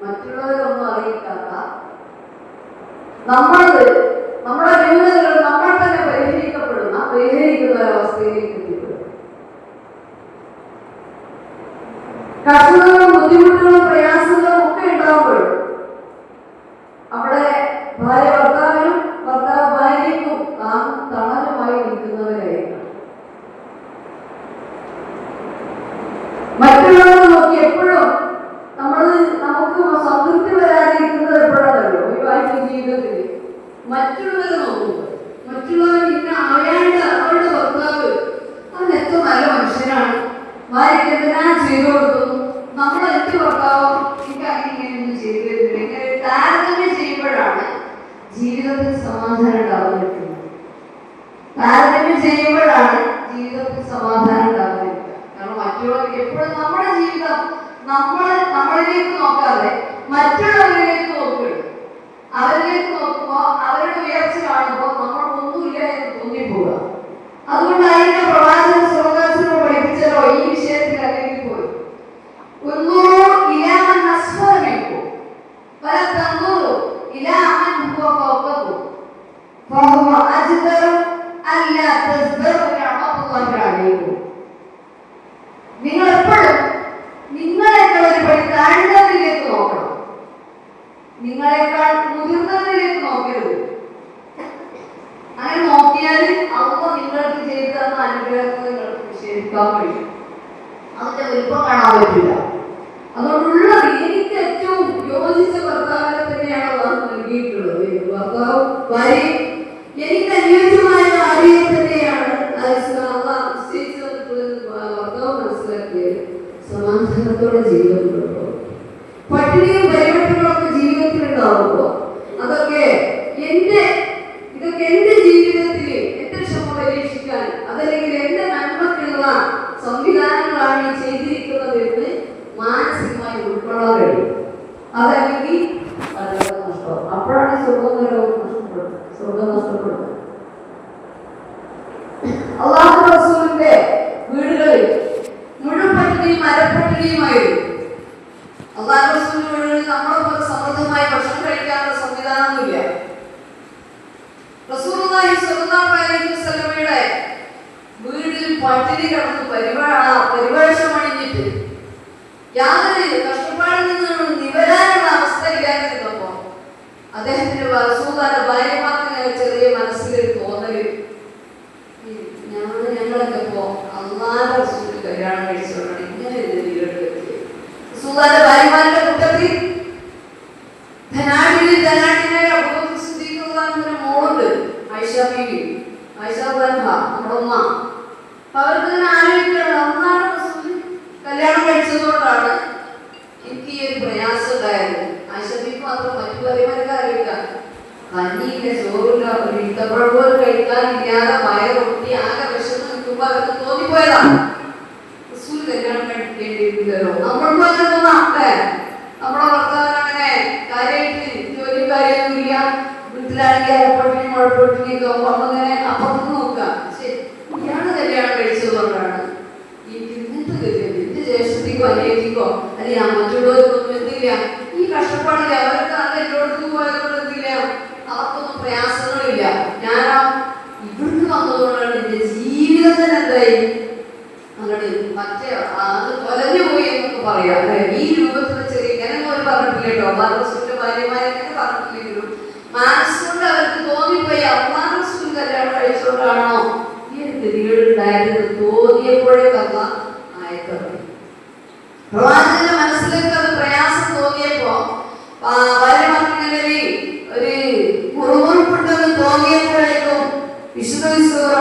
മറ്റുള്ളവരൊന്നും അറിയിക്കാത്ത, നമ്മുടെ ന്യൂനതകൾ നമ്മൾ തന്നെ പരിഹരിക്കുന്ന ഒരവസ്ഥയിലേക്ക് എത്തിപ്പെടും. കഷ്ടതകളും ബുദ്ധിമുട്ടുകളും പ്രയാസങ്ങളും ഒക്കെ ഉണ്ടാവുമ്പോഴും അവിടെ ഭാര്യ ഭർത്താവിനും ഭർത്താവ് ഭാര്യയ്ക്കും തണലുമായി നിൽക്കുന്നവരായിരിക്കണം. മറ്റുള്ളവരെ നോക്കി എപ്പോഴും നമുക്ക് സംതൃപ്തി വരാതിരിക്കുന്നത് എപ്പോഴാണല്ലോ ഈ വായിച്ച ജീവിതത്തിൽ. മറ്റുള്ളവരെ നോക്കുമ്പോൾ മറ്റുള്ളവർ ഇന്ന അറിയാണ്ട് അവരുടെ ഭർത്താവ് അവൻ എത്ര നല്ല മനുഷ്യനാണ്, ഭാര്യയ്ക്ക് എന്തിനാ ചെയ്തു കൊടുക്കുന്നു, നമ്മൾ എത്ര ഭർത്താവ് എനിക്ക് അങ്ങനെയൊന്നും ചെയ്തു തരുന്നില്ല, ഇങ്ങനെ താരതമ്യം ചെയ്യുമ്പോഴാണ് ജീവിതത്തിൽ സമാധാനം ഉണ്ടാവുന്നത്. താരതമ്യം ചെയ്യുമ്പോഴാണ് ജീവിതത്തിൽ സമാധാനം ഉണ്ടാവുന്നത്. കാരണം മറ്റുള്ളവർക്ക് എപ്പോഴും നമ്മുടെ ജീവിതം നമ്മളിലേക്ക് നോക്കാതെ മറ്റുള്ളവരിലേക്ക് നോക്കുകയാണ്. അവരിലേക്ക് നോക്കുമ്പോൾ അവരുടെ ഉയർച്ച കാണുമ്പോൾ നമ്മൾ ഒന്നുമില്ല എന്ന് തോന്നിപ്പോവുക. അതുകൊണ്ടായിരിക്കും പ്രവാചകൻ സ്വർഗ്ഗാസിനോട് പഠിപ്പിച്ചല്ലോ ഈ വിഷയത്തിൽ അല്ലെങ്കിൽ പോയി നിങ്ങൾ എപ്പോഴും നിങ്ങളെക്കാൾ ഒരു പടി താഴ്ന്നതിലേക്ക് നോക്കണം, നിങ്ങളെക്കാൾ മുതിർന്നതിലേക്ക് നോക്കരുത്. അങ്ങനെ നോക്കിയാൽ അമ്മ നിങ്ങൾക്ക് ചെയ്തു തന്ന അനുഗ്രഹത്തെ നിങ്ങൾക്ക് നിഷേധിക്കാൻ കഴിയും, അതിന്റെ വലുപ്പം കാണാൻ പറ്റില്ല. അതുകൊണ്ടുള്ളത് എനിക്ക് ഏറ്റവും യോജിച്ച ഭർത്താവിനെ തന്നെയാണ് നാം നൽകിയിട്ടുള്ളത്. ഭർത്താവ് ഭാര്യ എനിക്ക് അനുയോജ്യമായ ഭാര്യയെ തന്നെയാണ് ഭർത്താവ് മനസ്സിലാക്കിയത്. സമാധാനത്തോടെ ജീവിതം കൊണ്ടുപോകും. പട്ടിണിയും പരിവട്ടങ്ങളൊക്കെ ജീവിതത്തിൽ ഉണ്ടാവുമ്പോൾ ഇതൊക്കെ എന്റെ ജീവിതത്തിൽ എന്റെ ക്ഷമ പരീക്ഷിക്കാൻ അതല്ലെങ്കിൽ എന്റെ നന്മക്കുള്ള സംവിധാനങ്ങളാണ് ഈ ചെയ്തിരിക്കുന്നത് എന്ന് മാനസികമായി ഉൾക്കൊള്ളാൻ കഴിയും. അതല്ലെങ്കിൽ നഷ്ടം. അപ്പോഴാണ് സ്വർഗം നഷ്ടപ്പെടുന്നത്. അല്ലാഹു റസൂലിന്റെ വീടുകളിൽ മുഴുവൻ പട്ടിണിയും മരപ്പട്ടിണിയുമായിരുന്നു. അല്ലാഹു റസൂലിന്റെ വീടുകളിൽ നമ്മളെ പോലെ സമൃദ്ധമായി ഭക്ഷണം കഴിക്കാനുള്ള സംവിധാനമൊന്നുമില്ല. റസൂലുള്ളാഹി സ്വല്ലല്ലാഹു അലൈഹി വസല്ലമയുടെ വീട്ടിൽ പട്ടിണി കിടന്ന് പരിവേഷമണിഞ്ഞിട്ട് യാതൊരു കഷ്ടപ്പാടിൽ നിന്ന് നിവരാനുള്ള അവസ്ഥ ഇല്ലാതിരുന്നപ്പോ അദ്ദേഹത്തിന്റെ റസൂലുള്ളാഹിയുടെ ഭാര്യമാർക്ക് ചെറിയ മനസ്സിലൊരു തോന്നല്, ഞങ്ങളൊക്കെ ഇപ്പോ അല്ലാഹുവിന്റെ റസൂലിനെ കല്യാണം കഴിച്ചോളാണ് ഇങ്ങനെ റസൂലുള്ളാഹിയുടെ ഭാര്യമാരുടെ കൂട്ടത്തിൽ മോളുണ്ട് ആയിഷ ബീവി, ആയിഷ നമ്മുടെ ഉമ്മ. അപ്പൊ അവർക്ക് ഇങ്ങനെ ആലോചിക്കണം, അല്ലാഹുവിന്റെ റസൂൽ കല്യാണം കഴിച്ചതുകൊണ്ടാണ് എനിക്ക് ഈ ഒരു പ്രയാസം ഉണ്ടായത്. ആയിഷ ബീവി മാത്രം മറ്റു ഭാര്യമാർക്ക് ആലോചിക്കാം, കഞ്ഞിയില്ല, ചോറില്ല, ഒരു ഈത്തപ്പഴം പോലും കഴിക്കാനില്ലാതെ വയറൊട്ടി ആകെ വിശന്ന് നിൽക്കുമ്പോ അവർക്ക് തോന്നിപ്പോയതാണ് റസൂൽ കല്യാണം കഴിക്കേണ്ടിയിരുന്നല്ലോ. നമ്മൾക്കും അങ്ങനെ തോന്നാം, അല്ലേ? നമ്മുടെ ഭർത്താവിന് അങ്ങനെ കാര്യമായിട്ട് ജോലിയും കാര്യമൊന്നുമില്ല, വീട്ടിലാണെങ്കിൽ അരപ്പട്ടിനും മുഴപ്പട്ടിനെയൊക്കെ അങ്ങനെ അപ്പുറത്ത് നോക്കാം. ശരി, ഇയാള് കല്യാണം കഴിച്ചതുകൊണ്ടാണ് എനിക്ക് ഇങ്ങനത്തെ ഗതിയാണ്. എന്റെ ജ്യേഷ്ഠത്തിക്കോ അനിയത്തിക്കോ അല്ലെങ്കിൽ ആ മറ്റുള്ളവർക്കൊന്നും എന്തില്ല ഈ കഷ്ടപ്പാടില്ല. അവർക്ക് നല്ല എല്ലായിടത്തും പോയതുകൊണ്ട് എന്തില്ല, അവർക്കൊന്നും പ്രയാസങ്ങളില്ല. ഞാനാ ഇവിടുന്ന് വന്നതുകൊണ്ടാണ് എന്റെ ജീവിതം തന്നെ എന്തായി അങ്ങോട്ട് മറ്റേ അത് കൊലഞ്ഞു പോയി എന്നൊക്കെ പറയാം, അല്ലെ? ഈ രൂപത്തിൽ ചെറിയ ഇങ്ങനെയൊന്നും അവർ പറഞ്ഞിട്ടില്ല കേട്ടോ. അല്ലാഹുവിന്റെ റസൂലിന്റെ ഭാര്യമാരെങ്ങനെ പറഞ്ഞിട്ടില്ലെങ്കിലും മനസ്സുകൊണ്ട് അവർക്ക് തോന്നിപ്പോയി അല്ലാഹുവിന്റെ റസൂൽ കല്യാണം കഴിച്ചുകൊണ്ടാണോ ഈ ഒരു ഗതികളുണ്ടായത് തോന്നിയപ്പോഴേക്കല്ല ആയത്തത്. പ്രവാചകന്റെ മനസ്സിലേക്ക് അത് പ്രയാസം തോന്നിയപ്പോ ഭാര്യമാർക്കിങ്ങനെ ഒരു മുറുമുറുപ്പുണ്ടെന്ന് തോന്നിയപ്പോഴേക്കും വിശുദ്ധ സൂറ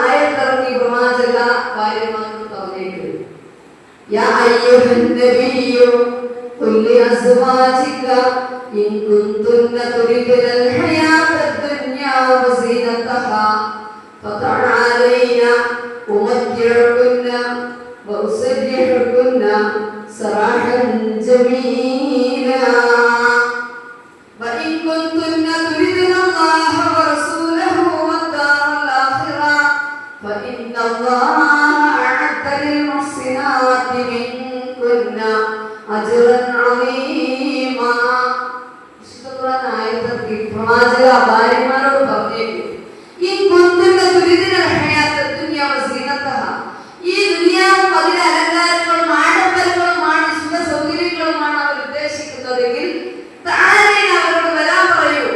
ആയത്തിറങ്ങി പ്രവാചക ഭാര്യമാർക്ക് പറഞ്ഞേക്ക് യാ അയ്യുഹൻ നബിയ്യു قل لأزواجك إن كنتن تردن الحياة الدنيا وزينتها فتعالين أمتعكن وأسرحكن سراحا جميلا وإن كنتن تردن الله ورسوله والدار الآخرة فإن الله أعد للمحسنات منكن أجرا عظيما. പ്രവാചക ഭാര്യമാരോട് പറഞ്ഞേക്കും ഈ ദുനിയാവും അതിലെ അലങ്കാരങ്ങളും ആഡംബരങ്ങളുമാണ് സുഖ സൗകര്യങ്ങളുമാണ് അവർ ഉദ്ദേശിക്കുന്നതെങ്കിൽ അവരോട് വരാൻ പറയൂ.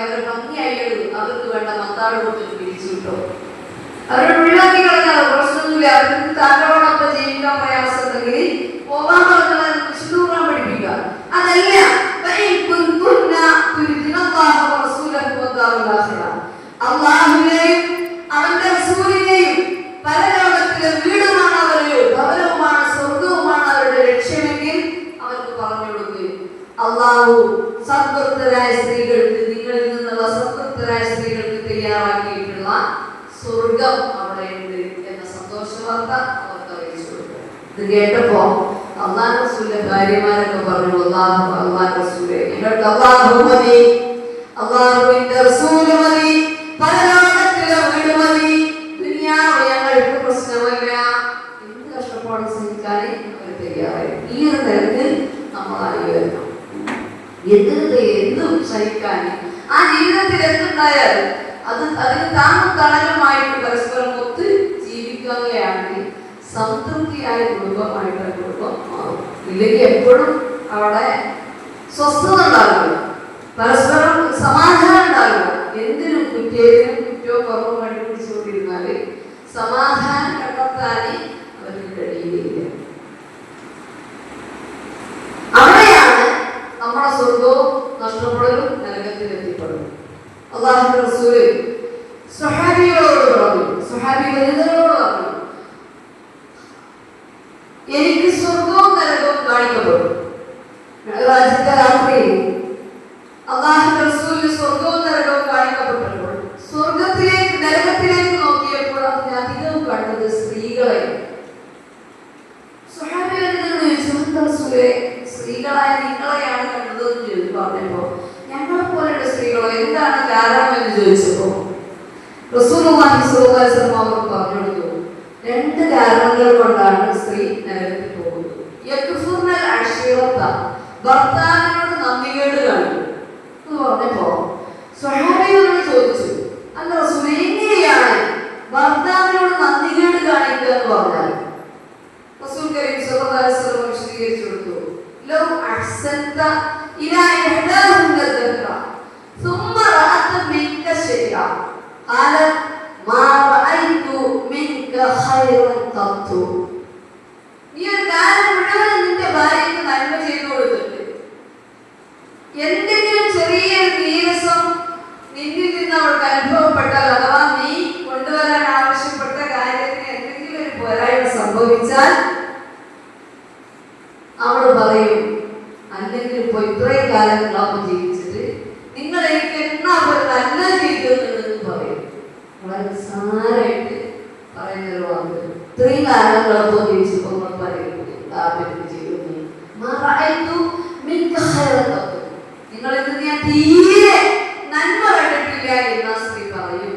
അവർ ഭംഗിയായിട്ട് അവർക്ക് വേണ്ട മത്താട് കൊടുത്തിട്ട് പിരിച്ചു കിട്ടോ, അവരോട് ഒഴിവാക്കി കളഞ്ഞാൽ പ്രശ്നമൊന്നുമില്ല. അവർക്ക് താങ്കളോടൊപ്പം ജീവിക്കാൻ പ്രയാസമുണ്ടെങ്കിൽ പോവാൻ പറഞ്ഞാൽ വിശുദ്ധൂറാൻ പഠിപ്പിക്കുക. അതല്ല അല്ലാഹുവിനെയും അവന്റെ റസൂലിനെയും പരലോകത്തിലെ വീടുമാണ് അവരുടെ ഭവനവുമാണ് സ്വർഗവുമാണ് അവരുടെ ലക്ഷ്യമെങ്കിൽ അവർക്ക് പറഞ്ഞു കൊടുക്കുക. അല്ലാഹു സദ്വൃത്തരായ സ്ത്രീകൾക്ക്, നിങ്ങളിൽ നിന്നുള്ള സദ്വൃത്തരായ സ്ത്രീകൾക്ക് തയ്യാറാക്കിയിട്ടുള്ള സ്വർഗം അവിടെയുണ്ട് എന്ന സന്തോഷ വാർത്ത അവർക്ക് അറിയിച്ചു കൊടുക്കുക. ഇത് കേട്ടപ്പോ അല്ലാഹു റസൂലിന്റെ ഭാര്യമാരൊക്കെ പറഞ്ഞു, അല്ലാഹു റസൂലേ, ഞങ്ങൾക്ക് അല്ലാഹു മതി, അല്ലാഹുവിന്റെ റസൂൽ മതി, പരലോകത്തിലെ വീട് മതി, ദുനിയാവ് ഞങ്ങൾക്ക് പ്രശ്നമല്ല. എന്ത് കഷ്ടപ്പാട് സഹിക്കാൻ അവർ തയ്യാറായി. ഈ ഒരു തരത്തിൽ നമ്മളായി വരണം. എന്തും സഹിക്കാൻ ആ ജീവിതത്തിൽ എന്തുണ്ടായാലും അതിന് താങ്ങും തണലുമായിട്ട് പരസ്പരം ഒത്ത് ജീവിക്കുകയാണെങ്കിൽ സംതൃപ്തിയായ കുടുംബമായിട്ട് കുടുംബം മാറും. ഇല്ലെങ്കിൽ എപ്പോഴും അവിടെ സ്വസ്ഥത ഉണ്ടാവില്ല, പരസ്പരം സമാധാനം ഉണ്ടാവില്ല. എന്തിനും കുറ്റവും കുറവും കണ്ടുപിടിച്ചുകൊണ്ടിരുന്നാല് സമാധാനം കണ്ടെത്താൻ അവർക്ക് കഴിയുകയില്ല. അവിടെയാണ് നമ്മുടെ സ്വർഗവും നഷ്ടപ്പെടലും നരകത്തിൽ എത്തിപ്പെടുന്നത്. അല്ലാഹുവിന്റെ റസൂൽ സ്വഹാബികളോട് പറഞ്ഞു, സ്വഹാബി വനിതകളോട് പറഞ്ഞു, എനിക്ക് സ്വർഗവും നരകവും കാണിക്കപ്പെടും. മിഅ്റാജിന്റെ രാത്രിയിൽ അല്ലാഹുവിന്റെ റസൂലിന് സ്വർഗവും നരകവും കാണിക്കപ്പെട്ടപ്പോൾ സ്വർഗത്തിലേക്ക് നരകത്തിലേക്ക് നോക്കിയപ്പോൾ അതിന് അധികവും കണ്ടത് സ്ത്രീകളെ. സ്വഹാബി വനിതകളോട് ചോദിച്ചു, റസൂലേ, സ്ത്രീകളായ നിങ്ങളെയാണ് കണ്ടതെന്ന് ചോദിച്ചു. പറഞ്ഞപ്പോ ഞങ്ങളെ പോലെയുള്ള സ്ത്രീകളോ, എന്താണ് കാരണം എന്ന് ചോദിച്ചപ്പോ റസൂലുള്ളാഹി സ്വല്ലല്ലാഹു അലൈഹി വസല്ലം അവർ പറഞ്ഞു കൊടുത്തു, 2 കാരണങ്ങൾ കൊണ്ടാണ് സ്ത്രീ നരകത്തിൽ പോകുന്നത്. യക്ഫുർനൽ അശീറത, ഭർത്താവിനോട് നന്ദികേട് കാണിക്കും എന്ന് പറഞ്ഞപ്പോ സ്വഹാബികളോട് ചോദിച്ചു, അല്ല റസൂലേ, എങ്ങനെയാണ് ഭർത്താവിനോട് നന്ദികേട് കാണിക്കുക എന്ന് പറഞ്ഞാൽ റസൂൽ കരീം സ്വല്ലല്ലാഹു അലൈഹി വസല്ലം വിശദീകരിച്ചു കൊടുത്തു. ലൗ അഹ്സൻത ഇലാ ഇഹ്ദാഹുന്ന ദഹ്റ ثم رأت منك شيئا قالت ما رأيت منك خيرا قط. നീ ഒരു കാര്യം മുഴുവൻ നിന്റെ ഭാര്യയ്ക്ക് നന്മ ചെയ്തു കൊടുത്തിട്ട് എന്തെങ്കിലും ചെറിയ നീരസം നിന്നിൽ നിന്ന് അവൾക്ക് അനുഭവപ്പെട്ടാൽ, അഥവാ നീ കൊണ്ടുവരാൻ ആവശ്യപ്പെട്ട കാര്യത്തിന് എന്തെങ്കിലും ഒരു പോരായ്മ സംഭവിച്ചാൽ അവൾ പറയും, അല്ലെങ്കിൽ ഇപ്പൊ ഇത്രയും കാലം നിങ്ങളൊപ്പം ജീവിച്ചിട്ട് നിങ്ങൾ എനിക്ക് എന്നാ ഒരു നല്ല ചെയ്തെന്ന് പറയും. വളരെ നിസ്സാരമായിട്ട് പറയുന്നൊരു വാക്ക്. ഇത്രയും കാലം നിങ്ങളൊപ്പം ജീവിച്ചപ്പോ നിങ്ങൾ പറയുന്നു നിങ്ങളിൽ നിന്ന് ഞാൻ തീരെ നന്മ കണ്ടിട്ടില്ല എന്ന് ആ സ്ത്രീ പറയും.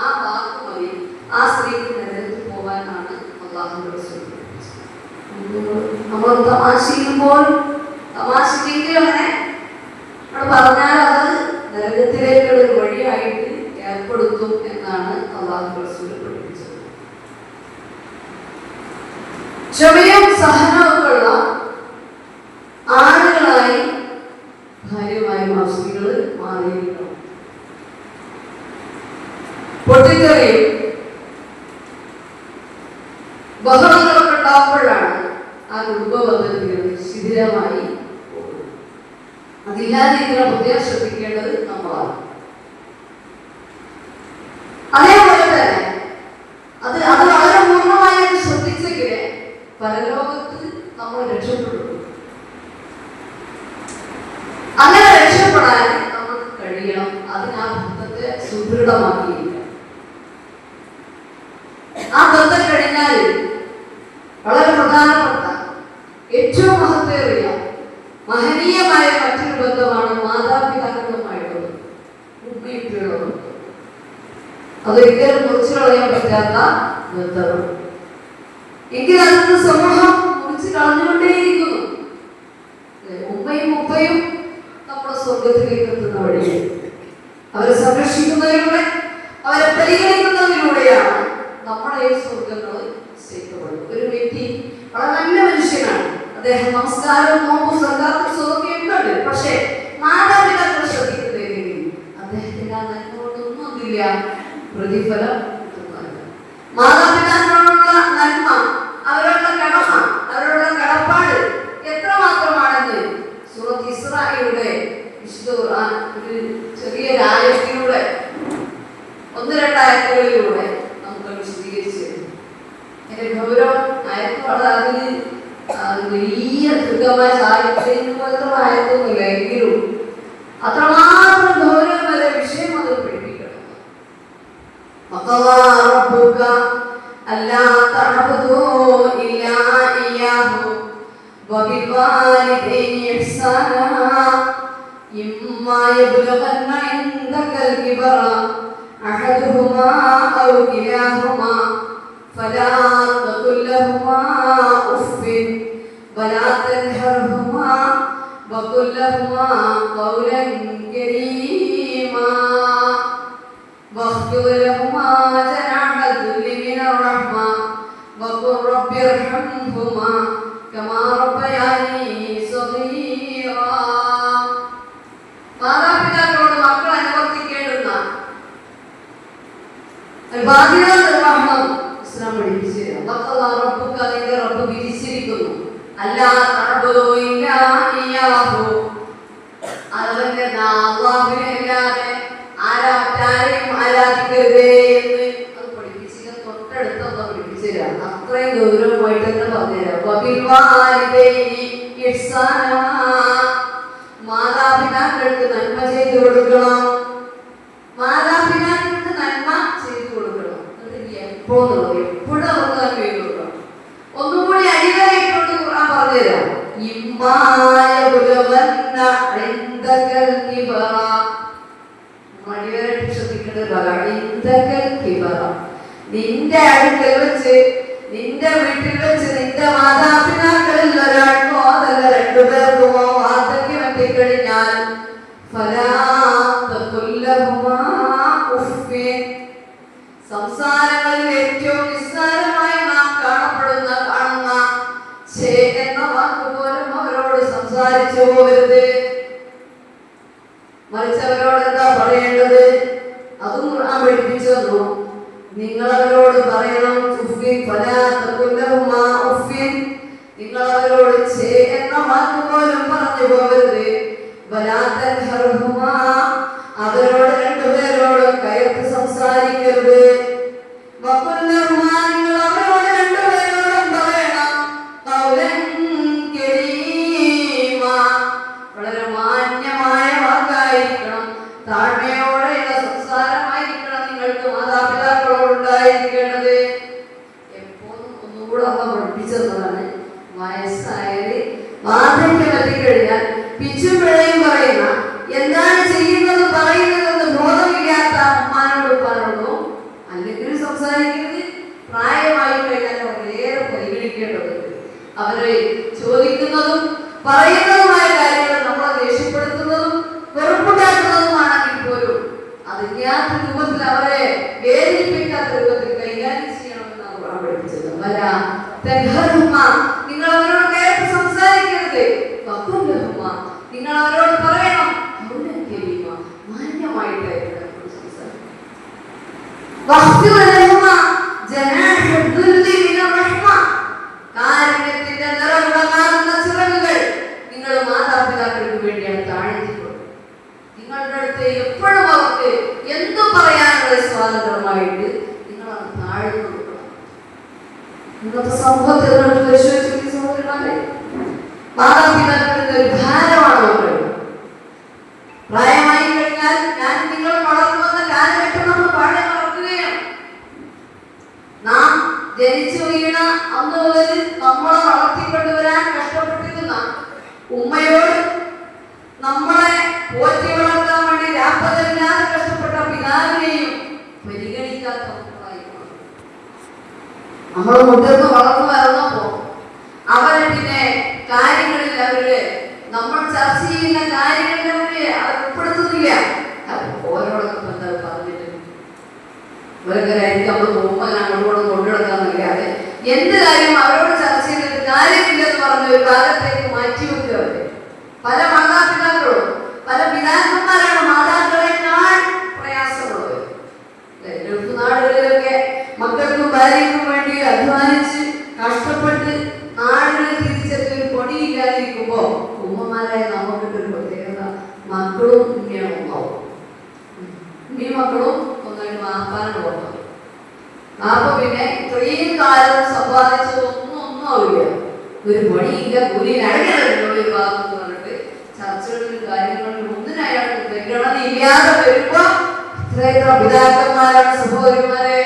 ആ വാക്ക് മതി ആ സ്ത്രീക്ക് നരകത്തിൽ പോകാനാണ് അല്ലാഹുവിന്റെ റസൂൽ. നമ്മൾ തമാശിക്കുമ്പോൾ തമാശിക്കെങ്കിലും അങ്ങനെ പറഞ്ഞാൽ അത് നരകത്തിലേക്കുള്ള ഒരു വഴിയായിട്ട് ഏർപ്പെടുത്തും എന്നാണ് അല്ലാഹുവിന്റെ റസൂൽ പഠിപ്പിച്ചത്. ക്ഷമയും സഹനവുമുള്ള ആളുകളായി ഭാര്യമാരും സ്ത്രീകൾ മാറിയിരിക്കണം. പൊട്ടിത്തെറിയും ബഹളങ്ങളൊക്കെ ഉണ്ടാകുമ്പോഴാണ് ആ കുടുംബബന്ധത്തിൽ ശിഥിലമായി പോകുന്നത്. അതില്ലാതെ ഇതിനെ പ്രത്യേകം ശ്രദ്ധിക്കേണ്ടത് നമ്മളാണ്. അതേപോലെ തന്നെ അത് വളരെ പൂർണ്ണമായി ശ്രദ്ധിച്ചെങ്കിലേ അങ്ങനെ രക്ഷപ്പെടാൻ നമുക്ക് കഴിയണം. അതിന് ആ ബന്ധത്തെ സുദൃഢമാക്കിയിരിക്കണം. ആ ബന്ധം കഴിഞ്ഞാൽ വളരെ പ്രധാനപ്പെട്ട ഏറ്റവും മഹത്തേറിയ മഹനീയമായ മറ്റൊരു ബന്ധമാണ് മാതാപിതാക്കളുമായിട്ടുള്ളത്. ഉമ്മയുള്ളത് അതൊരിക്കലും മുറിച്ചു കളയാൻ പറ്റാത്ത ബന്ധമാണ്. എങ്കിൽ അതിന് സമൂഹം മുറിച്ച് കളഞ്ഞുകൊണ്ടേയിരിക്കുന്നു. ഉമ്മയും ഉപ്പയും നമ്മുടെ സ്വർഗത്തിലേക്ക് എത്തുന്ന വഴിയാണ്. അവരെ സംരക്ഷിക്കുന്നതിലൂടെ, അവരെ പരിഗണിക്കുന്നതിലൂടെയാണ് നമ്മുടെ ഈ സ്വർഗങ്ങൾ നിശ്ചയിക്കപ്പെടുന്നത്. ഒരു വ്യക്തി വളരെ നല്ല മനുഷ്യനാണ്, അദ്ദേഹം നമസ്കാരവും നോമ്പും സക്കാത്തും സ്വതന്ത്രയും ഉണ്ട്. പക്ഷേ മാതാപിതാക്കൾ ശ്രദ്ധിക്കുന്നില്ലെങ്കിൽ അദ്ദേഹത്തിന് ആ നന്മ കൊണ്ടൊന്നുമില്ല, പ്രതിഫലം കിട്ടുന്നില്ല. മാതാപിതാക്കളോടുള്ള നന്മ, അവരുടെ കടമ, അവരുടെ കടപ്പാട് എത്രമാത്രമാണെന്ന് സൂറത്ത് ഇസ്രാഈലിന്റെ വിശുദ്ധ ഖുർആൻ ഒരു ചെറിയ ആയത്തിലൂടെ, 1-2 ആയത്തുകളിലൂടെ നമുക്ക് വിശദീകരിച്ചു. എന്റെ ഗൗരവം ആയത്തോടെ അതിന് വലിയ ദീർഘമായ സാഹിത്യം പോലത്തെ ആയത്തൊന്നുമില്ല, എങ്കിലും അത്രമാത്രം ഗൗരവം വരെ വിഷയം അത് പഠിപ്പിക്കണം. അല്ലാ തഅബുദൂ ഇല്ലാ ഇയ്യാഹു വബിൽവാലിദൈനി ഇഹ്സാനാ ഇമ്മാ യബ്ലുഗന്ന ഇൻദകൽ കിബറ അഹദുഹുമാ ഔ കിലാഹുമാ ഫലാ തഖുൽ ലഹുമാ ഉഫ്ഫിൻ വലാ തൻഹർഹുമാ വഖുൽ ലഹുമാ ഖൗലൻ കരീമാ واغفر لهما جناح الذل من الرحمة وقل رب ارحمهما كما ربياني صغيرا. മാതാപിതാക്കളോട് മക്കൾ അനുവർത്തിക്കേണ്ടുന്ന ബാധ്യത നിർവഹണം ഇസ്ലാം പഠിപ്പിച്ചിരുന്നു. അതിന്റെ റബ്ബ് വിധിച്ചിരിക്കുന്നു. അല്ലാ തഅബുദൂ ഇല്ലാ ഇയ്യാഹു, അവന്റെ അല്ലാഹുവിനെ അല്ലാതെ ആരാരെയും ആരാധിക്കരുതേ എന്ന് അത് പഠിപ്പിച്ചില്ല. തൊട്ടടുത്തൊന്ന് പഠിപ്പിച്ചില്ല. അത്രയും ഗൗരവമായിട്ട് തന്നെ പറഞ്ഞുതരാം. മാതാപിതാക്കൾക്ക് നന്മ ചെയ്തു കൊടുക്കണം. മാതാപിതാക്കൾക്ക് നന്മ ചെയ്തു കൊടുക്കണം. എപ്പോഴും എപ്പോഴും അവർക്ക് നന്മ ചെയ്തു കൊടുക്കണം. ഒന്നുകൂടി അടിവരയിട്ടോട്ട് ഖുർആൻ പറഞ്ഞുതരാം. നിന്റെ അടുക്കൽ വെച്ച്, നിന്റെ വീട്ടിൽ വെച്ച് നിന്റെ മാതാപിതാക്കളിൽ ഒരാൾക്കോ അതല്ല രണ്ടുപേർക്കുമോ വാർദ്ധക്യം എത്തിക്കഴിഞ്ഞാൽ സംസാരങ്ങളിൽ ഏറ്റവും നിസ്സാരമായി നാം കാണുന്ന ഛേ എന്ന വാക്ക് പോലും അവരോട് സംസാരിച്ചു പോകരുത്. മറിച്ച് അവരോട് എന്താ പറയേണ്ടത്? അതും ഖുർആൻ പഠിപ്പിച്ചു തന്നു. നിങ്ങൾ അവരോട് പറയണം നിങ്ങൾ അവരോട് ഛേ എന്ന വാക്ക് പോലും പറഞ്ഞു പോകരുത്. അവരോട് രണ്ടുപേരോടും കയർത്ത് സംസാരിക്കരുത്. നിങ്ങൾ അവരോട് രണ്ടുപേരോടും പറയണം വളരെ മാന്യമായ വാക്കായിരിക്കണം, താഴ്മയോടെയുള്ള സംസാരമായിരിക്കണം നിങ്ങൾക്ക് മാതാപിതാക്കളോടുണ്ടായിരിക്കേണ്ടത്. എപ്പോഴും ഒന്നുകൂടെ അവ പഠിപ്പിച്ചതാണ്. വയസ്സായാല് വാർദ്ധക്യം എത്തിക്കഴിഞ്ഞാൽ പിച്ചും പിഴയും പറയുന്ന, എന്താണ് ചെയ്യുന്നത് പറയുന്നതെന്ന് ബോധമില്ലാത്ത അമ്മാനോട് ഉപ്പാനോടോ അല്ലെങ്കിൽ സംസാരിക്കരുത്. പ്രായമായി കഴിഞ്ഞാൽ വളരെയേറെ പരിഗണിക്കേണ്ടതുണ്ട്. അവരെ ചോദിക്കുന്നതും പറയുന്നതുമായ കാര്യങ്ങൾ നമ്മളെ ദേഷ്യപ്പെടുത്തുന്നതും വെറുപ്പുണ്ടാക്കുന്നതുമാണെങ്കിൽ പോലും അതില്ലാത്ത രൂപത്തിൽ അവരെ വേദനിപ്പിക്കാത്ത രൂപത്തിൽ കൈകാര്യം ചെയ്യണമെന്നാണ് ഖുർആൻ പഠിപ്പിച്ചത്. നിങ്ങൾ അവരോട് കയറി സംസാരിക്കരുത്. നിങ്ങൾ അവരോട് പറയണം മാന്യമായിട്ടായിരിക്കണം കാരുണ്യത്തിന്റെ നിറവുടങ്ങാറുന്ന ചിറകുകൾ നിങ്ങൾ മാതാപിതാക്കൾക്ക് വേണ്ടിയാണ് താഴ്ത്തിക്കൊടുക്കുന്നത്. നിങ്ങളുടെ അടുത്ത് എപ്പോഴും അവർക്ക് എന്തു പറയാനുള്ള സ്വാതന്ത്ര്യമായിട്ട് നിങ്ങൾ അത് താഴ്ന്നു കൊടുക്കണം. ഇന്നത്തെ സമൂഹത്തിൽ പരിശോധിച്ച സഹോദരന്മാരെ, മാതാപിതാക്കളുടെ ഒരു ഭാരമാണ് മക്കൾ. അന്ന് മുതൽ നമ്മളെ വളർത്തിക്കൊണ്ടുവരാൻ കഷ്ടപ്പെട്ടിരുന്ന ഉമ്മയോട് നമ്മളെ പോറ്റി വളർത്താൻ വേണ്ടി രാപ്പകലില്ലാതെ കഷ്ടപ്പെട്ട പിതാവിനെയും പരിഗണിക്കാത്ത മക്കളായി നമ്മൾ മുതിർന്ന് വളർന്നു വരുന്നപ്പോ അവരെ പിന്നെ കാര്യങ്ങളിൽ അവര് നമ്മൾ ചർച്ച ചെയ്യുന്ന കാര്യങ്ങളിൽ അവര് ഉൾപ്പെടുത്തുന്നില്ല. ഓരോടൊക്കെ എന്താ പറഞ്ഞിട്ട് ഇവർക്കായിരിക്കും നമ്മൾ പോകുമ്പോൾ അങ്ങോട്ട് കൊണ്ടുനടക്കാന്നല്ലാതെ എന്ത് കാര്യം അവരോട് ചർച്ച ചെയ്തിട്ട് കാര്യമില്ലെന്ന് പറഞ്ഞ ഒരു ഭാഗത്തേക്ക് മാറ്റി വെക്കുക. അവര് പല മാതാപിതാക്കളും പല പിതാക്കന്മാരാണ് മാതാക്കളെക്കാൾ പ്രയാസമുള്ളത്. ഗൾഫ് നാടുകളിലൊക്കെ മക്കൾക്കും ഭാര്യയ്ക്കും വേണ്ടി അധ്വാനിച്ച് കഷ്ടപ്പെട്ട് നാടുകളിൽ തിരിച്ചെത്തി ഒരു പൊടിയില്ലാതിരിക്കുമ്പോ ഉമ്മമാരായ നമുക്കിട്ടൊരു പ്രത്യേകത, മക്കളും ഇങ്ങനെ ഒന്നാവും. ഈ മക്കളും ഒന്നായിട്ട് വാപ്പാനാണ് പോകുന്നത്. അപ്പൊ പിന്നെ ഇത്രയും കാലം സമ്പാദിച്ചതൊന്നും ആവില്ല. ഒരു പണിയില്ല, കൂലിയിലടങ്ങിയുള്ള ഒരു ഭാഗം എന്ന് പറഞ്ഞിട്ട് ചർച്ചകളിലും കാര്യങ്ങളിലും ഒന്നിനും അയാൾക്ക് പരിഗണന ഇല്ലാതെ വരുമ്പോ ഇത്രയൊക്കെ പിതാക്കന്മാരാണ് സഹോദരിമാരെ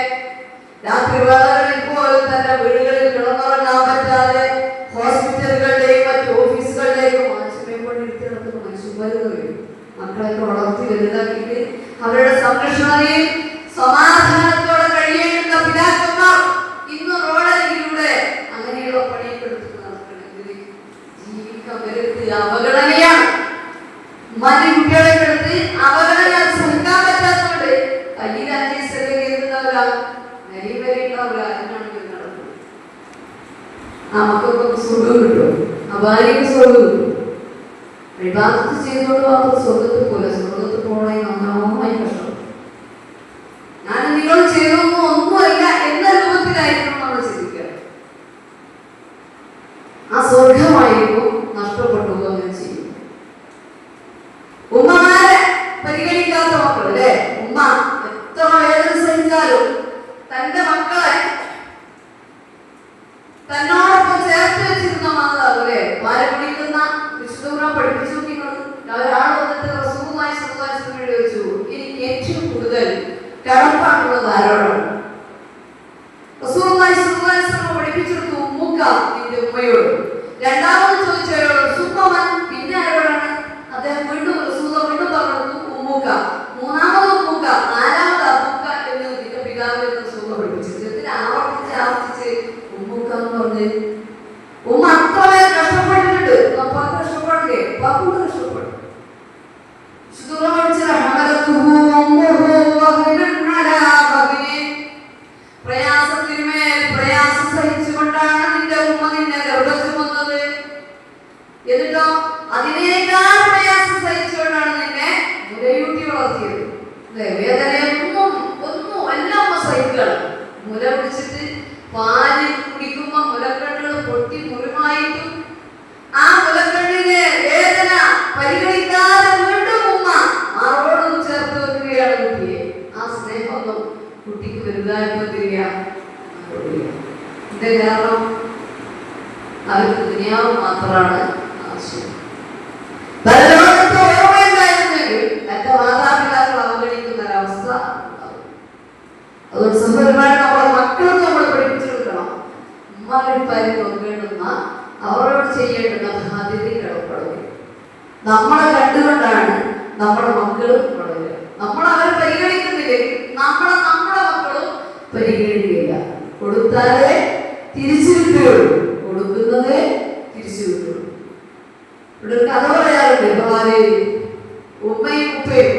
രാത്രി വേളകളിൽ പോലും തന്നെ വീടുകളിൽ കിടന്നുറങ്ങാൻ പറ്റാതെ ഹോസ്പിറ്റലുകളിലേക്കും മറ്റു ഓഫീസുകളിലേക്കും മനുഷ്യനെ കൊണ്ടിരുത്തി നടക്കുന്ന മനുഷ്യന്മാരും മക്കളെയൊക്കെ വളർത്തി വലുതാക്കിയിട്ട് അവരുടെ സംരക്ഷണയിൽ സമാധാനത്തോടെ കഴിയേണ്ടുന്ന പിതാക്കന്മാർ ഇന്ന് റോഡരികിലൂടെ അങ്ങനെയുള്ള പണിയൊക്കെ എടുത്ത് നടക്കണമെങ്കിൽ ജീവിക്കാൻ വരുത്തി അവഗണനയാണ്. മറ്റു കുട്ടികളെ എടുത്ത് അവഗണന സഹിക്കാൻ പറ്റാത്തതുകൊണ്ട് കയ്യിൽ 5 പൈസ കരുതുന്നവരാ വരെയുള്ളവരാ എന്നാണെങ്കിൽ നടക്കുന്നത്. ആ മക്കൾക്കൊക്കെ സുഖം കിട്ടും, ആ ഭാര്യയ്ക്ക് സുഖം കിട്ടും. വിവാഹത്ത് ചെയ്തോണ്ട് മാത്രം സ്വർഗത്തിൽ പോലെ സ്വർഗത്തിൽ പോകണമെങ്കിൽ നന്നായി കഷ്ടം. ഞാൻ നിങ്ങൾ ചെയ്തൊന്നും ഒന്നുമല്ല എന്ന രൂപത്തിലായിരിക്കണം നമ്മൾ ചിന്തിക്കുക. ആ സ്വർഗമായിരിക്കും നഷ്ടപ്പെട്ടു എന്ന് ചെയ്യും. ഉമ്മമാരെ പരിഗണിക്കാത്ത മക്കൾ അല്ലേ? ഉമ്മ എത്ര വേദന സഹിച്ചാലും തന്റെ മക്കളെ തന്നോടൊപ്പം ചേർത്ത് വെച്ചിരുന്ന മാതാവ് അല്ലേ? പാരപിടിക്കുന്ന വിശുദ്ധ പഠിപ്പിച്ചു നോക്കുന്നത്. ഒരാൾ വന്നിട്ട് റസൂലുള്ളാഹി സ്വല്ലല്ലാഹു അലൈഹി വസല്ലം ചോദിച്ചു, എനിക്ക് ഏറ്റവും കൂടുതൽ കടപ്പാടുള്ളത് ആരോടാണ്? റസൂലുള്ളാഹി സ്വല്ലല്ലാഹു അലൈഹി വസല്ലം പഠിപ്പിച്ചെടുത്തു, ഉമ്മുക്ക, നിന്റെ ഉമ്മയോട്. രണ്ടാമത് ചോദിച്ചവരോട് സുമ്മമൻ, പിന്നെ ആരോടാണ്? അദ്ദേഹം വീണ്ടും റസൂലുള്ളാഹി വീണ്ടും പറഞ്ഞു ഉമ്മുക്ക. മൂന്നാമത് ഉമ്മുക്ക, നാലാമത് അബുക്ക എന്ന് നിന്റെ പിതാവ് എന്ന് റസൂലുള്ളാഹി പഠിപ്പിച്ചു. ഇതിൽ ആവർത്തിച്ച് ഉമ്മുക്ക എന്ന് പറഞ്ഞ് ഉമ്മ അത്രമേൽ കഷ്ടപ്പെട്ടിട്ടുണ്ട്. പപ്പാക്ക് കഷ്ടപ്പെടില്ലേ? പപ്പൂട് കഷ്ടപ്പെടും. പ്രയാസത്തിന്മേൽ പ്രയാസം സഹിച്ചുകൊണ്ടാണ് നിന്റെ ഉമ്മ നിന്നെ ഗർഭം ചുമന്നത്. എന്നിട്ടോ അതിനേക്കാൾ പ്രയാസം സഹിച്ചുകൊണ്ടാണ് നിന്നെ മുലയൂട്ടി വളർത്തിയത്. വേദനയൊന്നും എല്ലാം ഉമ്മ സഹിക്കണം. മുല പിടിച്ചിട്ട് പാല് കുടിക്കുമ്പോ മുലക്കണ്ണുകൾ പൊട്ടി മുറിമായിട്ടും ആ മുലക്കണ്ണിലെ വേദന പരിഗണിക്കാതെ വീണ്ടും ഉമ്മ മാറോടും ചേർത്ത് വെക്കുകയാണ് കുട്ടിയെ. ആ സ്നേഹമൊന്നും കുട്ടിക്ക് വലുതായപ്പോ തിരിക. ഇതിന്റെ കാരണം അവർക്ക് ദുനിയാവ് മാത്രമാണ് ആവശ്യം. ഓർമ്മയുണ്ടായിരുന്നെങ്കിൽ തന്റെ മാതാപിതാക്കൾ അവഗണിക്കുന്ന ഒരവസ്ഥ ഉണ്ടാവും. അതുകൊണ്ട് സഹോദരന്മാരെ നമ്മളെ മക്കൾക്ക് നമ്മൾ പഠിപ്പിച്ചെടുക്കണം. ഉമ്മാരിപ്പാരി നോക്കേണ്ടുന്ന അവരോട് ചെയ്യേണ്ടുന്ന ബാധ്യതയും കടപ്പാടും നമ്മളെ കണ്ടുകൊണ്ടാണ് നമ്മുടെ മക്കളും വളരുക. നമ്മൾ അവരെ പരിഗണിക്കുന്നില്ലെങ്കിൽ നമ്മുടെ മക്കളും പരിഗണിക്കുകയില്ല. കൊടുത്താലേ തിരിച്ചു കിട്ടുകയുള്ളൂ, കൊടുക്കുന്നതേ തിരിച്ചു കിട്ടുള്ളൂ. ഇവിടെ ഒരു കഥ പറയാറുണ്ട്. ഉമ്മയും ഉപ്പയും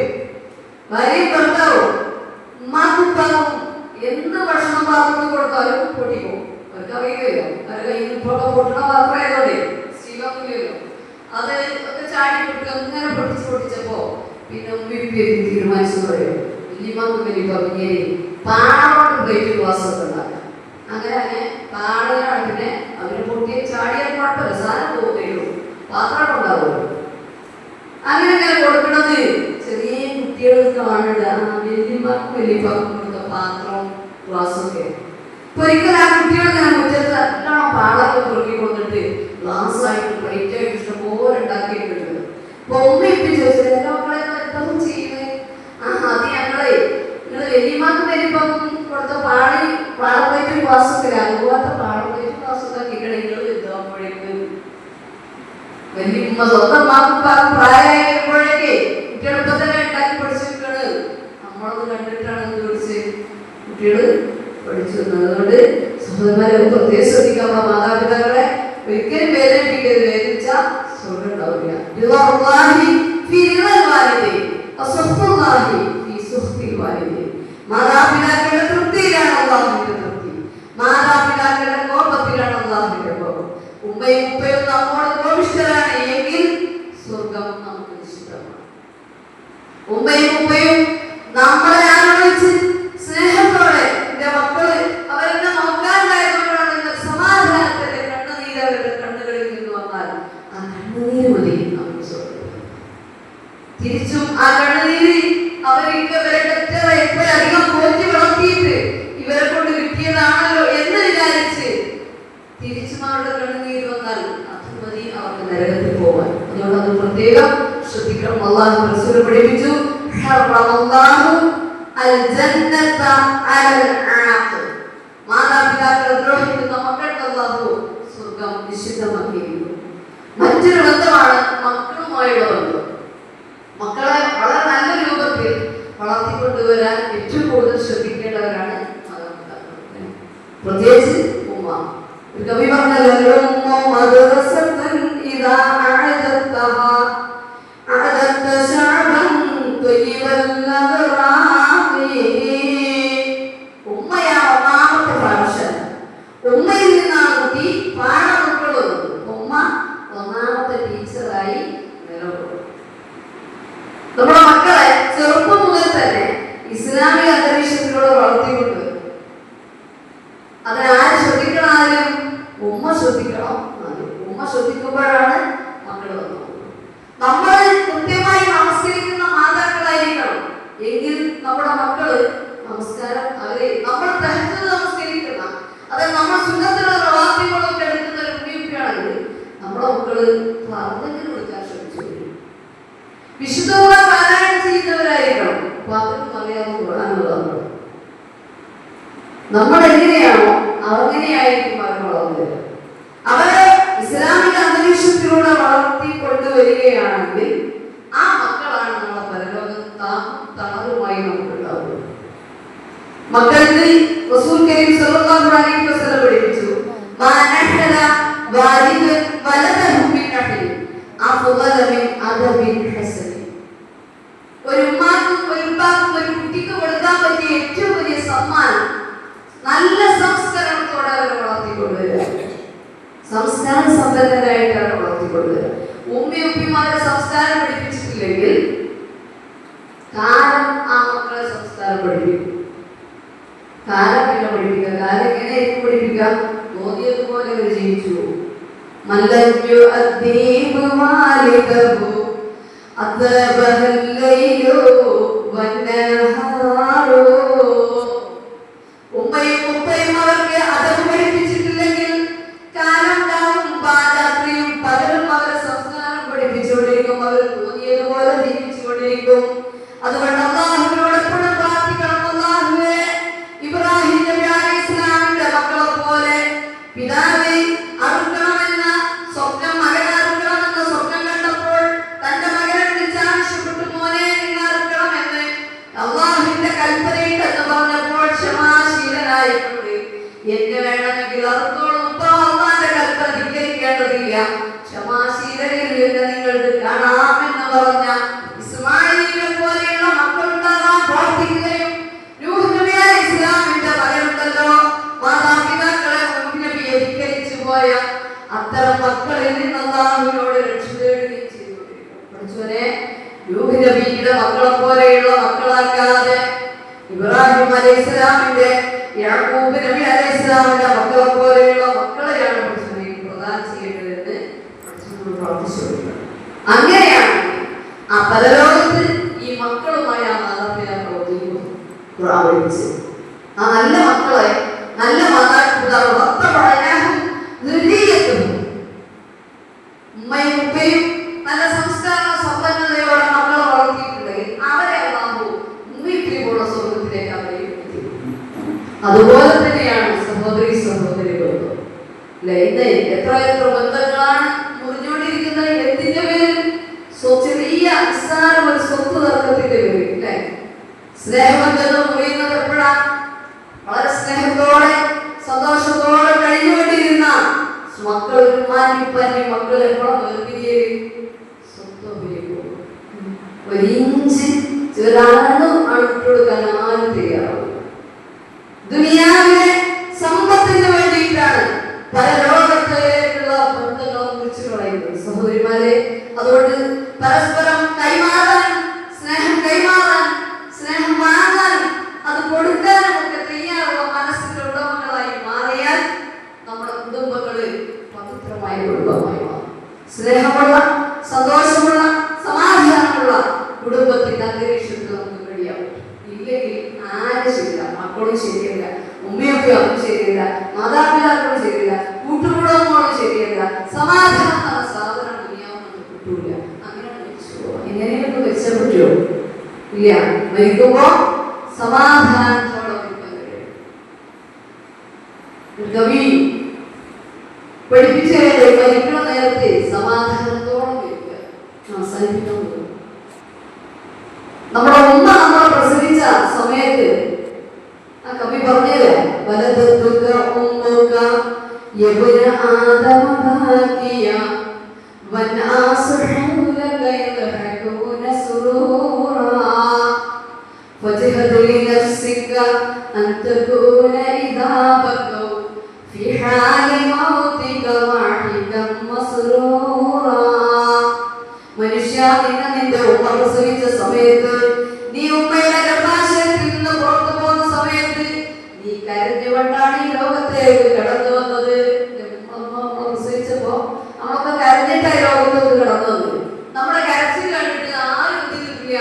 ഭാര്യയും ഭർത്താവും ഉമ്മാക്കും ഉപ്പാക്കും എന്ത് ഭക്ഷണം പാത്രത്തിൽ കൊടുത്താലും പൊട്ടിപ്പോകും. അവർക്ക് അറിയുകയില്ല. അവരുടെ കയ്യിൽ നിന്ന് പൊട്ടണ പാത്രമായതോടെ ശീലമൊന്നുമില്ലല്ലോ. അത് ഒക്കെ ചാടി പൊട്ടിക്കുക അങ്ങനെ പൊട്ടിച്ചപ്പോ പിന്നെ ഉമ്മിപ്പിയൊക്കെ തീരുമാനിച്ചു പറയും, വലിയമാക്കും വലിയ പാടോട്ട് പ്ലേറ്റ് ഗ്ലാസ്സൊക്കെ ഉണ്ടാക്കാം. അങ്ങനെ പാടലാണ്. പിന്നെ അവര് പൊട്ടിയ ചാടിയാൽ കുഴപ്പമില്ല, സാധനം തോന്നുകയുള്ളൂ, പാത്രം ഉണ്ടാവുള്ളൂ. അങ്ങനെ കൊടുക്കണത് ചെറിയ കുട്ടികൾക്ക് കാണുക. വലിയമാക്കും വലിയപ്പാക്കും കൊടുത്ത പാത്രം ഗ്ലാസ്സൊക്കെ ഒരിക്കൽ ആ കുട്ടിയോട് ഞാൻ മുറ്റത്ത് എല്ലാം പാടൊക്കെ പൊറുക്കി കൊണ്ടിട്ട് ഗ്ലാസ് ആയിട്ട് പ്ലേറ്റ് ആയിട്ട് ഇഷ്ടംപോലെ ഉണ്ടാക്കിയിട്ടുണ്ട്. അപ്പൊ ഉമ്മ ഇപ്പം ചോദിച്ചത് എന്റെ മക്കളെ എന്തൊന്നും ചെയ്യുന്നത്? അത് ഞങ്ങളെ നിങ്ങൾ വലിയമാക്കും വലിയപ്പാക്കും കൊടുത്ത പാടപ്ലേറ്റും ഗ്ലാസ്സൊക്കെ അതുപോലത്തെ പാടം സ്വന്തം പ്രായമായപ്പോഴേക്ക് കുട്ടികളിപ്പോ തന്നെ ഉണ്ടാക്കി പഠിച്ചിരിക്കാണ്. നമ്മളത് കണ്ടിട്ടാണ് എന്ത് പഠിച്ച് കുട്ടികൾ പഠിച്ചു വന്നത്. അതുകൊണ്ട് സഹോദരന്മാരെ പ്രത്യേകം ശ്രദ്ധിക്കാൻ മാതാപിതാക്കളെ ഒരിക്കലും വേദനിപ്പിക്കരുത്. വേദനിച്ചാൽ സ്വർഗം ഉണ്ടാവില്ല. മാതാപിതാക്കളുടെ തൃപ്തിയിലാണ് അല്ലാഹുവിന്റെ തൃപ്തി. മാതാപിതാക്കളുടെ കോപത്തിലാണ് അല്ലാഹുവിന്റെ കോപം. ഉമ്മയും ഉപ്പയും നമ്മോട് കോപിഷ്ഠരാണ് എങ്കിൽ സ്വർഗം നമുക്ക് നിശ്ചിതമാണ്. ഉമ്മയും ഉപ്പയും നമ്മളെ ആലോചിച്ച് സ്നേഹത്തോടെ എന്റെ മക്കള് അവരെന്നെ നോക്കാണ്ടായതുകൊണ്ടാണ് സമാധാനത്തിന്റെ കണ്ണുനീര് അവരുടെ കണ്ണുകളിൽ നിന്ന് വന്നാൽ ആ കണ്ണുനീര് മതി നമുക്ക് സ്വർഗം. തിരിച്ചും ആ കണ്ണുനീര് അധികം പോറ്റി വളർത്തിയിട്ട് ഇവരെ കൊണ്ട് കിട്ടിയതാണല്ലോ എന്ന് വിചാരിച്ച് തിരിച്ചും അവരുടെ കണ്ണുനീര് വന്നാൽ അത് മതി അവർക്ക് നരകത്തിൽ പോവാൻ. അതുകൊണ്ട് അത് പ്രത്യേകം ശ്രദ്ധിക്കണം. അല്ലാഹു റസൂൽ പഠിപ്പിച്ചു, മാതാപിതാക്കളെ ദ്രോഹിക്കുന്ന മക്കൾക്ക് അല്ലാഹു സ്വർഗം നിശ്ചിതമാക്കിയിരിക്കുന്നു. മറ്റൊരു ബന്ധമാണ് മക്കളുമായുള്ള ബന്ധം. മക്കളെ വളരെ നല്ല രൂപത്തിൽ വളർത്തിക്കൊണ്ടുവരാൻ ഏറ്റവും കൂടുതൽ ശ്രദ്ധിക്കേണ്ടവരാണ് മാതാപിതാക്കൾ, പ്രത്യേകിച്ച് ഉമ്മ. ഒരു കവി പറഞ്ഞല്ലോ, ഉമ്മയാണ് ഒന്നാമത്തെ ഭാഷൻ. ഉമ്മയിൽ നിന്നാണ് കുട്ടി പാഠം ഉൾക്കൊള്ളുന്നത്. ഉമ്മ ഒന്നാമത്തെ ടീച്ചറായി നിലകൊള്ളും. നമ്മുടെ മക്കളെ ചെറുപ്പം മുതൽ തന്നെ ഇസ്ലാമിക അന്തരീക്ഷത്തിലൂടെ വളർത്തിക്കൊണ്ട് അതിനാര് ശ്രദ്ധിക്കണം? ആദ്യം ഉമ്മ ശ്രദ്ധിക്കണം. ഉമ്മ ശ്രദ്ധിക്കുമ്പോഴാണ് മക്കൾ വന്നത്. നമ്മൾ കൃത്യമായി നമസ്കരിക്കുന്ന മാതാക്കളായിരിക്കണം എങ്കിൽ നമ്മുടെ മക്കള് നമസ്കാരം അവരെ നമ്മൾ തഹജ്ജുദ് നമസ്കരിക്കുന്ന അതായത് നമ്മൾ സുന്നത്തുള്ള പ്രവാസികളൊക്കെ എടുക്കുന്ന ഒരു കുട്ടിയാണെങ്കിൽ നമ്മുടെ മക്കള് പറഞ്ഞെങ്കിലും വിളിക്കാൻ ശ്രമിച്ചു. വിശുദ്ധ പാരായണം ചെയ്യുന്നവരായിരിക്കണം. അപ്പൊ അതിനും അറിയാവുന്നതാണ്. നമ്മൾ എങ്ങനെയാണോ അങ്ങനെയായിരിക്കും അവർ വളർന്നത്. അവരെ ഇസ്ലാമിക അന്തരീക്ഷത്തിലൂടെ വളർത്തി കൊണ്ടുവരികയാണെങ്കിൽ ആ മക്കളാണ് നമ്മളെ പരലോകത്ത് തണലുമായി നമുക്കുണ്ടാവുന്നത്. മക്കൾക്ക് റസൂൽ കരീം സ്വല്ലല്ലാഹു അലൈഹി വസല്ലം പഠിപ്പിച്ചു, മാനഹല വാലിദ് വലദഹു ബിനഹി അഫ്ളല മിൻ അദബിൻ ഹസൻ. ഒരു ഉമ്മാക്കും ഒരു ഉപ്പാക്കും ഒരു കുട്ടിക്ക് കൊടുക്കാൻ പറ്റിയ ഏറ്റവും വലിയ സമ്മാനം നല്ല സംസ്കരണത്തോടെ അവരെ വളർത്തിക്കൊണ്ടുവരിക, സംസ്കാര സമ്പന്നരായിട്ട് അവരെ വളർത്തിക്കൊണ്ടുവരിക. ഉമ്മയും ഉപ്പിമാരെ സംസ്കാരം പഠിപ്പിച്ചിട്ടില്ലെങ്കിൽ കാലം ആ മക്കളെ സംസ്കാരം പഠിപ്പിക്കും. കാലം പിന്നെ പഠിപ്പിക്കുക. കാലം എങ്ങനെയായിരിക്കും പഠിപ്പിക്കുക? മോദിയതുപോലെ അവർ ജീവിച്ചു. മല്ലു അദ്ദീബ് വാലിദഹു അദ്ബഹൽ ലൈലു വന്നഹാറു. ഉമ്മയും ഉപ്പയും അവർക്ക് അതവ് പഠിപ്പിച്ചിട്ടില്ലെങ്കിൽ കാലം പാരാത്രിയും പകലും അവരെ സംസ്കാരം പഠിപ്പിച്ചുകൊണ്ടിരിക്കും. അവർ തോന്നിയതുപോലെ ജീവിച്ചുകൊണ്ടിരിക്കും. അതുകൊണ്ട് അല്ലാഹുവിനോട് എപ്പോഴും പ്രാർത്ഥിക്കണം, അല്ലാഹുവേ ഇബ്രാഹിം നബി അലൈഹിസ്സലാമിന്റെ മക്കളെ പോലെ പിതാവേ അറുക്കണമെന്ന സ്വപ്നം, മകനെ അറുക്കണമെന്ന സ്വപ്നം കണ്ടപ്പോൾ തന്റെ മകനെ വിളിച്ചാവശ്യപ്പെട്ടു, മോനെ നിങ്ങൾ അറുക്കണമെന്ന് അല്ലാഹുവിന്റെ കൽപ്പനയിട്ടെന്ന് പറഞ്ഞപ്പോൾ ക്ഷമാശീലനായിട്ടുണ്ട്. എന്നെ വേണമെങ്കിൽ അറുത്തോളം അള്ളാന്റെ കൽപ്പന ധിക്കരിക്കേണ്ടതില്ല, ക്ഷമാശീലനിൽ എന്നെ നിങ്ങൾക്ക് കാണാമെന്ന് പറഞ്ഞ ഇസ്മാഈലിനെ പോലെയുള്ള മക്കളുണ്ടാകാൻ പ്രാർത്ഥിക്കുകയും നൂഹ് നബി അലൈഹിസ്സലാമിന്റെ മകനുണ്ടല്ലോ മാതാപിതാക്കളെ നബിയെ ധിക്കരിച്ചു പോയ അത്തരം മക്കളിൽ നിന്ന് അല്ലാഹുവിനോട് രക്ഷ തേടുകയും ചെയ്തുകൊണ്ടിരിക്കും. പഠിച്ചവനെ നൂഹ് നബിയുടെ മക്കളെ പോലെയുള്ള മക്കളാക്കാതെ ഇബ്രാഹിം അലൈഹിസ്സലാമിന്റെ യാക്കൂബ് നബി അലൈഹിസ്സലാമിന്റെ മക്കളെ പോലെയുള്ള മക്കളെയാണ് പഠിച്ചവനെ പ്രദാനം ചെയ്യേണ്ടതെന്ന് പഠിച്ചവനോട് പ്രാർത്ഥിച്ചു. അങ്ങനെയാണ് ആ പരലോകത്ത് ഈ മക്കളുമായി ആ മാതാപിതാക്കൾ ഒതുങ്ങും. ആ നല്ല മക്കളെ നല്ല മാതാപിതാക്കൾ ഉമ്മയും ഉപ്പയും നല്ല സംസ്കാര സമ്പന്നതയോടെ മക്കളെ വളർത്തിയിട്ടുണ്ടെങ്കിൽ അവരെ അല്ലാഹു ഉമ്മയിപ്പോഴുള്ള സ്വർഗത്തിലേക്ക് അവരെ എത്തിക്കും. അതുപോലെ തന്നെയാണ് സഹോദരി സഹോദരികൾ. ഇന്ന് എത്ര ബന്ധങ്ങളാണ് മുറിഞ്ഞുകൊണ്ടിരിക്കുന്നത്. എന്തിന്റെ വലിയ നിസ്സാരം ഒരു സ്വത്ത് തർക്കത്തിന്റെ പേര് അല്ലേ? സ്നേഹബന്ധങ്ങൾ മുറിയുന്നത് എപ്പോഴാ? വളരെ സ്നേഹത്തോടെ സന്തോഷത്തോടെ കഴിഞ്ഞുകൊണ്ടിരുന്ന മക്കൾ ഒരു മാനിപ്പനി മക്കൾ എപ്പോഴും വേർപിരിയല് ഒരു ഇഞ്ച് ചെറുതാണെന്നും അണുക്കൊടുക്കാൻ ആരും തയ്യാറാവും. ദുനിയാവിലെ സമ്പത്തിന് വേണ്ടിയിട്ടാണ് പരലോകത്തേക്കുള്ള ബന്ധങ്ങൾ കുറിച്ച് പറയുന്നത്. സഹോദരിമാരെ, അതുകൊണ്ട് പരസ്പരം കൈമാറാൻ, സ്നേഹം കൈമാറാൻ, സ്നേഹം വാങ്ങാൻ, അത് കൊടുക്കാനും ഒക്കെ തയ്യാറുള്ള മനസ്സിന്റെ ഉടമകളായി മാറിയാൽ നമ്മുടെ കുടുംബങ്ങള് പവിത്രമായ കുടുംബമായി മാറും. സ്നേഹമുള്ള, സന്തോഷമുള്ള, സമാധാനമുള്ള കുടുംബത്തിന്റെ അന്തരീക്ഷത്തിൽ നമുക്ക് കഴിയാം. ഇല്ലെങ്കിൽ ആരും ശരിയില്ല, മക്കളും ശരിയല്ല, ഉമ്മയൊക്കെ അതും ശരിയല്ല, മാതാപിതാക്കളും ശരിയല്ല, കൂട്ടുകുടുംബങ്ങളും ശരിയല്ല. സമാധാനം എന്ന സാധനം ദുനിയാവിനൊന്നും കിട്ടൂല. അങ്ങനെ എങ്ങനെയൊക്കെ വെച്ചാൽ പറ്റുമോ? ഇല്ല. മരിക്കുമ്പോ സമാധാനത്തോടെ മരിക്കാൻ കഴിയും. കവി പഠിപ്പിച്ചു മരിക്കുന്ന നേരത്തെ സമാധാനത്തോടെ മരിക്കുക, അവസാനിപ്പിക്കാൻ പറ്റും. നമ്മുടെ ഉമ്മ നമ്മളെ പ്രസവിച്ച സമയത്ത് ആ കവി പറഞ്ഞില്ലേ, വലതുക ഉമ്മുക യബ്ന ആദമ ബാകിയ വനാസു ഹൗലക യദ്ഹകൂന സുറൂറാ ഫജ്ഹദ് ലിനഫ്സിക അൻ തകൂന ഇദാ ബകൗ ഫി ഹാലി മൗതിക വാഹിദൻ മസ്റൂറാ. മനുഷ്യ, നിന്റെ ഉമ്മ പ്രസവിച്ച സമയത്ത്, നീ ഉമ്മയുടെ ഗർഭാശയത്തിൽ നിന്ന് പുറത്തു പോകുന്ന സമയത്ത് നീ കരഞ്ഞുകൊണ്ടാണ് ഈ ലോകത്തേക്ക് കടന്നു വന്നത്. പ്രസവിച്ചപ്പോ നമ്മളൊക്കെ കരഞ്ഞിട്ടായി ലോകത്തേക്ക് കടന്നു വന്നത്. നമ്മുടെ കരച്ചിൽ കണ്ടിട്ട് ആരും എന്തില്ല,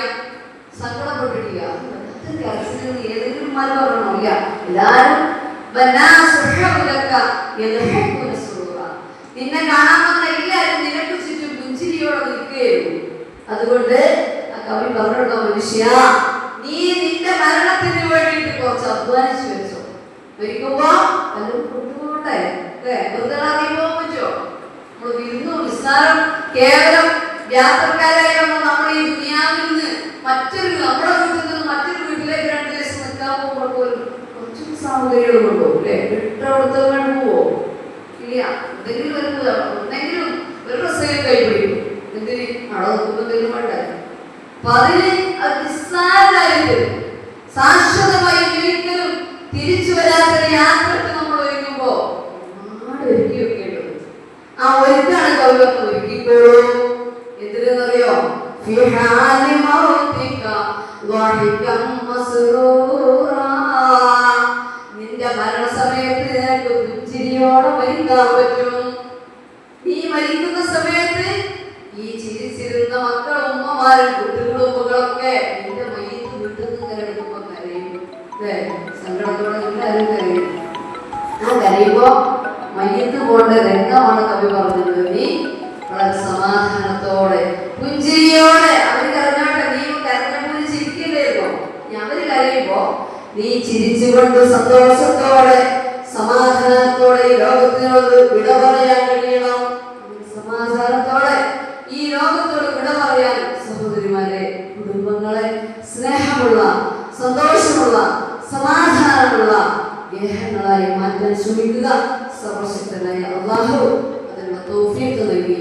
സങ്കടപ്പെട്ടിട്ടില്ല. കരച്ചിൽ ഏതെങ്കിലും മാറി പറഞ്ഞോ? ഇല്ല. എല്ലാരും നിന്നെ കാണാൻ വന്ന എല്ലാരും നിനക്ക് ചുറ്റും പുഞ്ചിരിയോടെ നിൽക്കുകയായിരുന്നു. അതുകൊണ്ട് ആ കവി പറഞ്ഞോ, മനുഷ്യ, നീ നിന്റെ മരണത്തിന് വേണ്ടിയിട്ട് കുറച്ച് അധ്വാനിച്ചു വെച്ചോ. മരിക്കുമ്പോ പലരും കൊണ്ടുപോകട്ടെ, വെറുതെ അറിയാൻ പോകാൻ പറ്റുമോ? നമ്മൾ വിരുന്നു നിസ്സാരം കേവലം യാത്രക്കാരായി വന്ന നമ്മൾ ഈ ദുനിയാവിൽ നിന്ന് മറ്റൊരു, നമ്മുടെ വീട്ടിൽ നിന്ന് മറ്റൊരു വീട്ടിലേക്ക് 2 ദിവസം നിൽക്കാൻ പോകുമ്പോൾ പോലും കുറച്ചും സാഹചര്യങ്ങൾ കൊണ്ടുപോകും അല്ലെ? വിട്ടവിടുത്തെ വേണ്ടി പോവോ? ഇല്ല. എന്തെങ്കിലും ഒരു ഡ്രസ്സേലും കൈപിടിക്കും. എന്തിന്? അവിടെ നോക്കുമ്പോൾ എന്തെങ്കിലും വേണ്ടേ? അപ്പൊ അതിന് അത് നിസ്സാരമായിട്ട് ശാശ്വതമായി ഒരിക്കലും തിരിച്ചു വരാത്ത യാത്രക്ക് നമ്മൾ ഒരുങ്ങുമ്പോ ഒരുപാട് ഒരുക്കി വെക്കേണ്ടത്. ആ ഒരുക്കാണ് കവി ഒരുക്കിക്കോളൂ. എന്തിനെന്നറിയോ? നിന്റെ മരണസമയത്ത് നിനക്ക് പുഞ്ചിരിയോടെ മരിക്കാൻ പറ്റും. നീ മരിക്കുന്ന സമയത്ത് ഈ ചിരിച്ചിരുന്ന മക്കളും ഉമ്മമാരും കുട്ടികുടുംബങ്ങളൊക്കെ നിന്റെ മയ്യത്ത് വിട്ടു ഇങ്ങനെ എടുക്കുമ്പോ കരയും. സങ്കടത്തോടെ എല്ലാവരും കരയും. ആ കരയുമ്പോ മയ്യത്ത് പോണ്ട രംഗമാണ് കവി പറഞ്ഞത്. നീ വളരെ സമാധാനത്തോടെ പുഞ്ചിരിയോടെ, അവര് കരഞ്ഞോട്ടെ, നീ കരഞ്ഞപ്പോൾ ചിരിക്കില്ലായിരുന്നോ? അവര് കരയുമ്പോ നീ ചിരിച്ചുകൊണ്ട് സന്തോഷത്തോടെ സമാധാനത്തോടെ ഈ ലോകത്തിനോട് വിട പറയാൻ കഴിയണം. സമാധാനത്തോടെ ഈ ലോകത്തോട് വിട പറയാൻ സഹോദരിമാരെ, കുടുംബങ്ങളെ സ്നേഹമുള്ള, സന്തോഷമുള്ള, സമാധാനമുള്ള ഗേഹങ്ങളായി മാറ്റാൻ ശ്രമിക്കുക. സർവശക്തനായ അല്ലാഹു അതിനുള്ള തൗഫീഖ് നൽകി